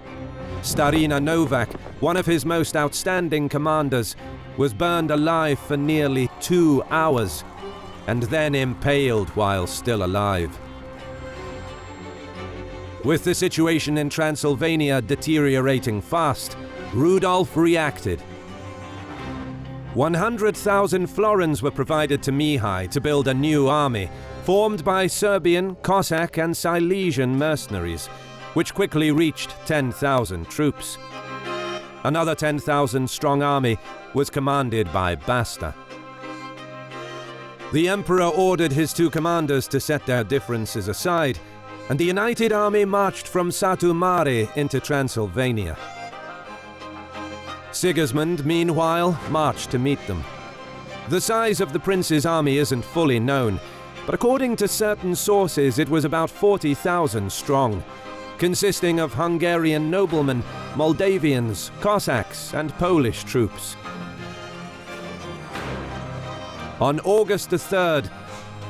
Starina Novak, one of his most outstanding commanders, was burned alive for nearly 2 hours, and then impaled while still alive. With the situation in Transylvania deteriorating fast, Rudolf reacted. 100,000 florins were provided to Mihai to build a new army, formed by Serbian, Cossack, and Silesian mercenaries, which quickly reached 10,000 troops. Another 10,000-strong army was commanded by Basta. The emperor ordered his 2 commanders to set their differences aside, and the united army marched from Satu Mare into Transylvania. Sigismund, meanwhile, marched to meet them. The size of the prince's army isn't fully known, but according to certain sources it was about 40,000 strong, consisting of Hungarian noblemen, Moldavians, Cossacks, and Polish troops. On August the 3rd,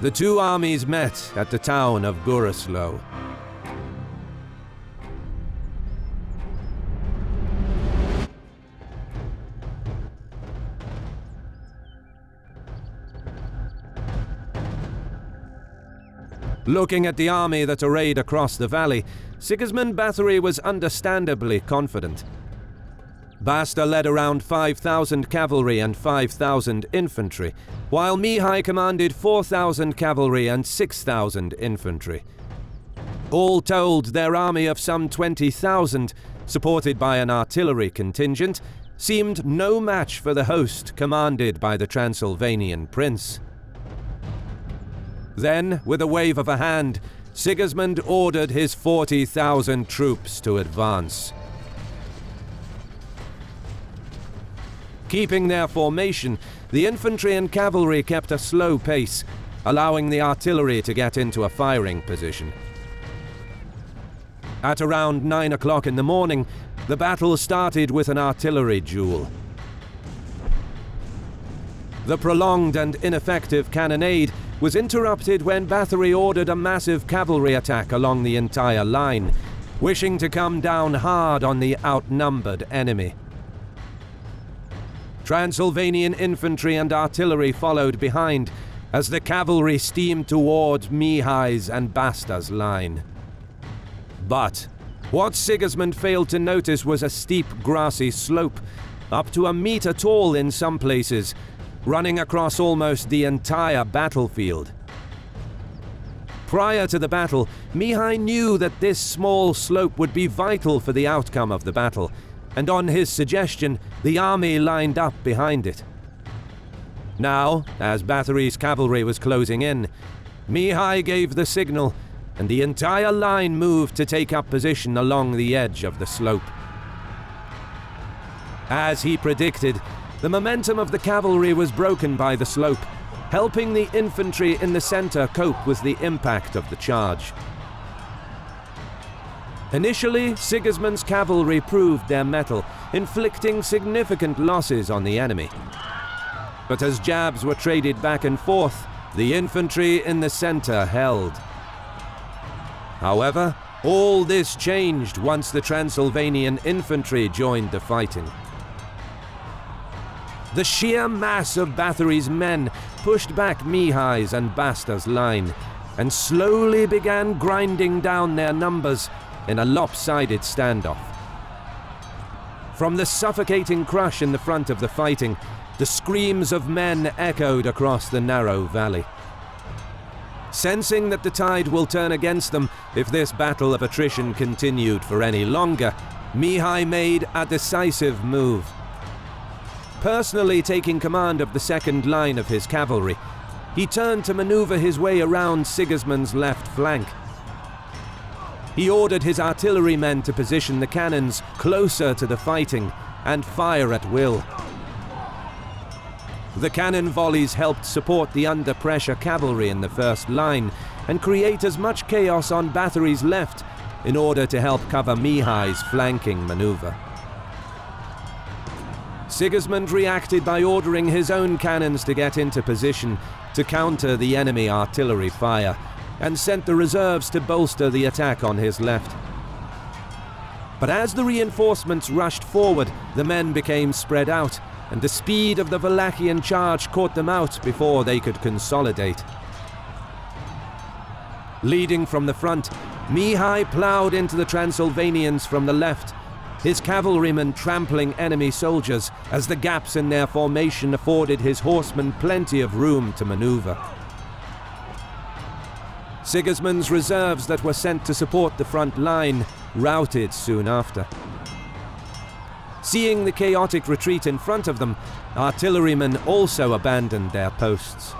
the 2 armies met at the town of Burislav. Looking at the army that arrayed across the valley, Sigismund Bathory was understandably confident. Basta led around 5,000 cavalry and 5,000 infantry, while Mihai commanded 4,000 cavalry and 6,000 infantry. All told, their army of some 20,000, supported by an artillery contingent, seemed no match for the host commanded by the Transylvanian prince. Then, with a wave of a hand, Sigismund ordered his 40,000 troops to advance. Keeping their formation, the infantry and cavalry kept a slow pace, allowing the artillery to get into a firing position. At around 9 o'clock in the morning, the battle started with an artillery duel. The prolonged and ineffective cannonade was interrupted when Bathory ordered a massive cavalry attack along the entire line, wishing to come down hard on the outnumbered enemy. Transylvanian infantry and artillery followed behind as the cavalry steamed towards Mihai's and Basta's line. But what Sigismund failed to notice was a steep grassy slope, up to a meter tall in some places, running across almost the entire battlefield. Prior to the battle, Mihai knew that this small slope would be vital for the outcome of the battle, and on his suggestion, the army lined up behind it. Now, as Bathory's cavalry was closing in, Mihai gave the signal, and the entire line moved to take up position along the edge of the slope. As he predicted, the momentum of the cavalry was broken by the slope, helping the infantry in the center cope with the impact of the charge. Initially, Sigismund's cavalry proved their mettle, inflicting significant losses on the enemy. But as jabs were traded back and forth, the infantry in the center held. However, all this changed once the Transylvanian infantry joined the fighting. The sheer mass of Bathory's men pushed back Mihai's and Basta's line, and slowly began grinding down their numbers in a lopsided standoff. From the suffocating crush in the front of the fighting, the screams of men echoed across the narrow valley. Sensing that the tide will turn against them if this battle of attrition continued for any longer, Mihai made a decisive move. Personally taking command of the second line of his cavalry, he turned to maneuver his way around Sigismund's left flank. He ordered his artillerymen to position the cannons closer to the fighting and fire at will. The cannon volleys helped support the under-pressure cavalry in the first line and create as much chaos on Bathory's left in order to help cover Mihai's flanking maneuver. Sigismund reacted by ordering his own cannons to get into position to counter the enemy artillery fire, and sent the reserves to bolster the attack on his left. But as the reinforcements rushed forward, the men became spread out, and the speed of the Wallachian charge caught them out before they could consolidate. Leading from the front, Mihai ploughed into the Transylvanians from the left, his cavalrymen trampling enemy soldiers as the gaps in their formation afforded his horsemen plenty of room to maneuver. Sigismund's reserves that were sent to support the front line routed soon after. Seeing the chaotic retreat in front of them, artillerymen also abandoned their posts.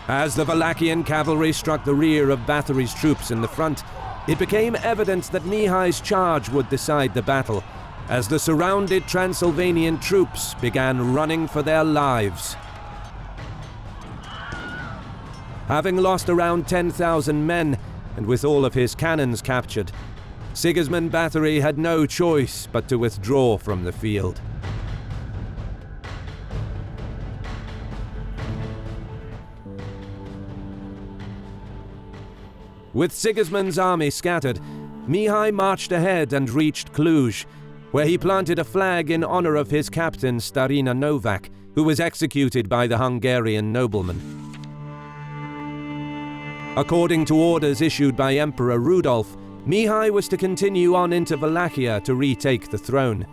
As the Wallachian cavalry struck the rear of Bathory's troops in the front, it became evident that Mihai's charge would decide the battle, as the surrounded Transylvanian troops began running for their lives. Having lost around 10,000 men, and with all of his cannons captured, Sigismund Bathory had no choice but to withdraw from the field. With Sigismund's army scattered, Mihai marched ahead and reached Cluj, where he planted a flag in honor of his captain Starina Novak, who was executed by the Hungarian nobleman. According to orders issued by Emperor Rudolf, Mihai was to continue on into Wallachia to retake the throne.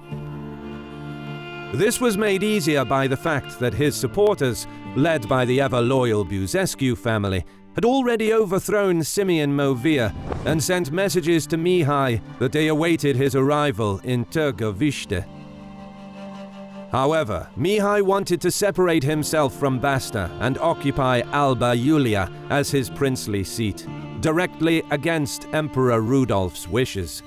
This was made easier by the fact that his supporters, led by the ever-loyal Buzescu family, had already overthrown Simeon Movia and sent messages to Mihai that they awaited his arrival in Târgoviște. However, Mihai wanted to separate himself from Basta and occupy Alba Iulia as his princely seat, directly against Emperor Rudolf's wishes.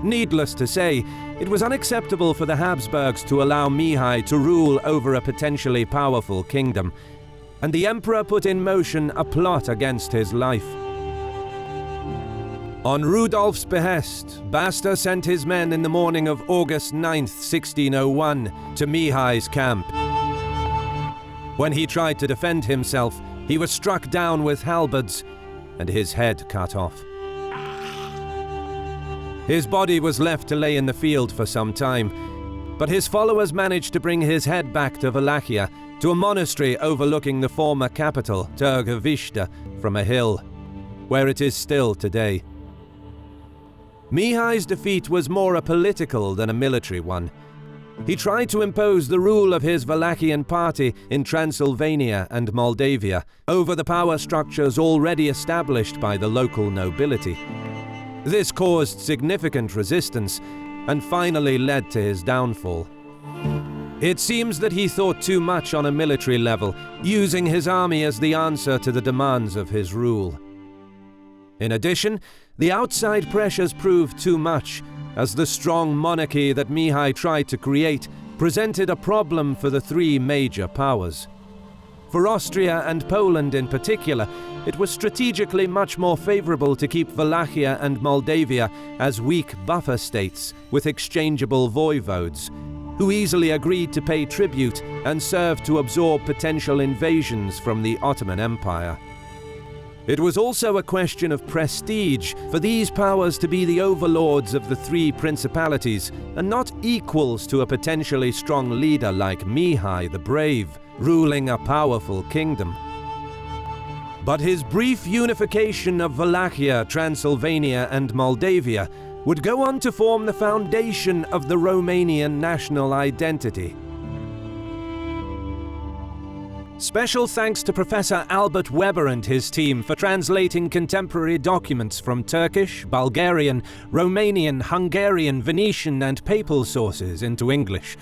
Needless to say, it was unacceptable for the Habsburgs to allow Mihai to rule over a potentially powerful kingdom, and the emperor put in motion a plot against his life. On Rudolf's behest, Basta sent his men in the morning of August 9th, 1601, to Mihai's camp. When he tried to defend himself, he was struck down with halberds and his head cut off. His body was left to lay in the field for some time, but his followers managed to bring his head back to Wallachia, to a monastery overlooking the former capital, Târgoviște, from a hill, where it is still today. Mihai's defeat was more a political than a military one. He tried to impose the rule of his Wallachian party in Transylvania and Moldavia over the power structures already established by the local nobility. This caused significant resistance and finally led to his downfall. It seems that he thought too much on a military level, using his army as the answer to the demands of his rule. In addition, the outside pressures proved too much, as the strong monarchy that Mihai tried to create presented a problem for the three major powers. For Austria and Poland in particular, it was strategically much more favorable to keep Wallachia and Moldavia as weak buffer states with exchangeable voivodes, who easily agreed to pay tribute and served to absorb potential invasions from the Ottoman Empire. It was also a question of prestige for these powers to be the overlords of the three principalities and not equals to a potentially strong leader like Mihai the Brave, ruling a powerful kingdom. But his brief unification of Wallachia, Transylvania and Moldavia would go on to form the foundation of the Romanian national identity. Special thanks to Professor Albert Weber and his team for translating contemporary documents from Turkish, Bulgarian, Romanian, Hungarian, Venetian and Papal sources into English,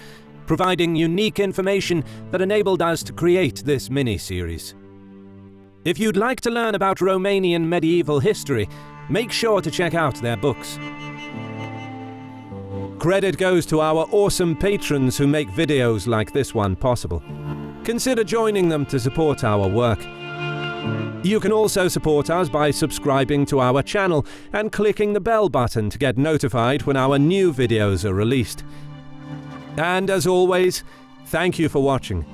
providing unique information that enabled us to create this mini-series. If you'd like to learn about Romanian medieval history, make sure to check out their books. Credit goes to our awesome patrons who make videos like this one possible. Consider joining them to support our work. You can also support us by subscribing to our channel and clicking the bell button to get notified when our new videos are released. And as always, thank you for watching.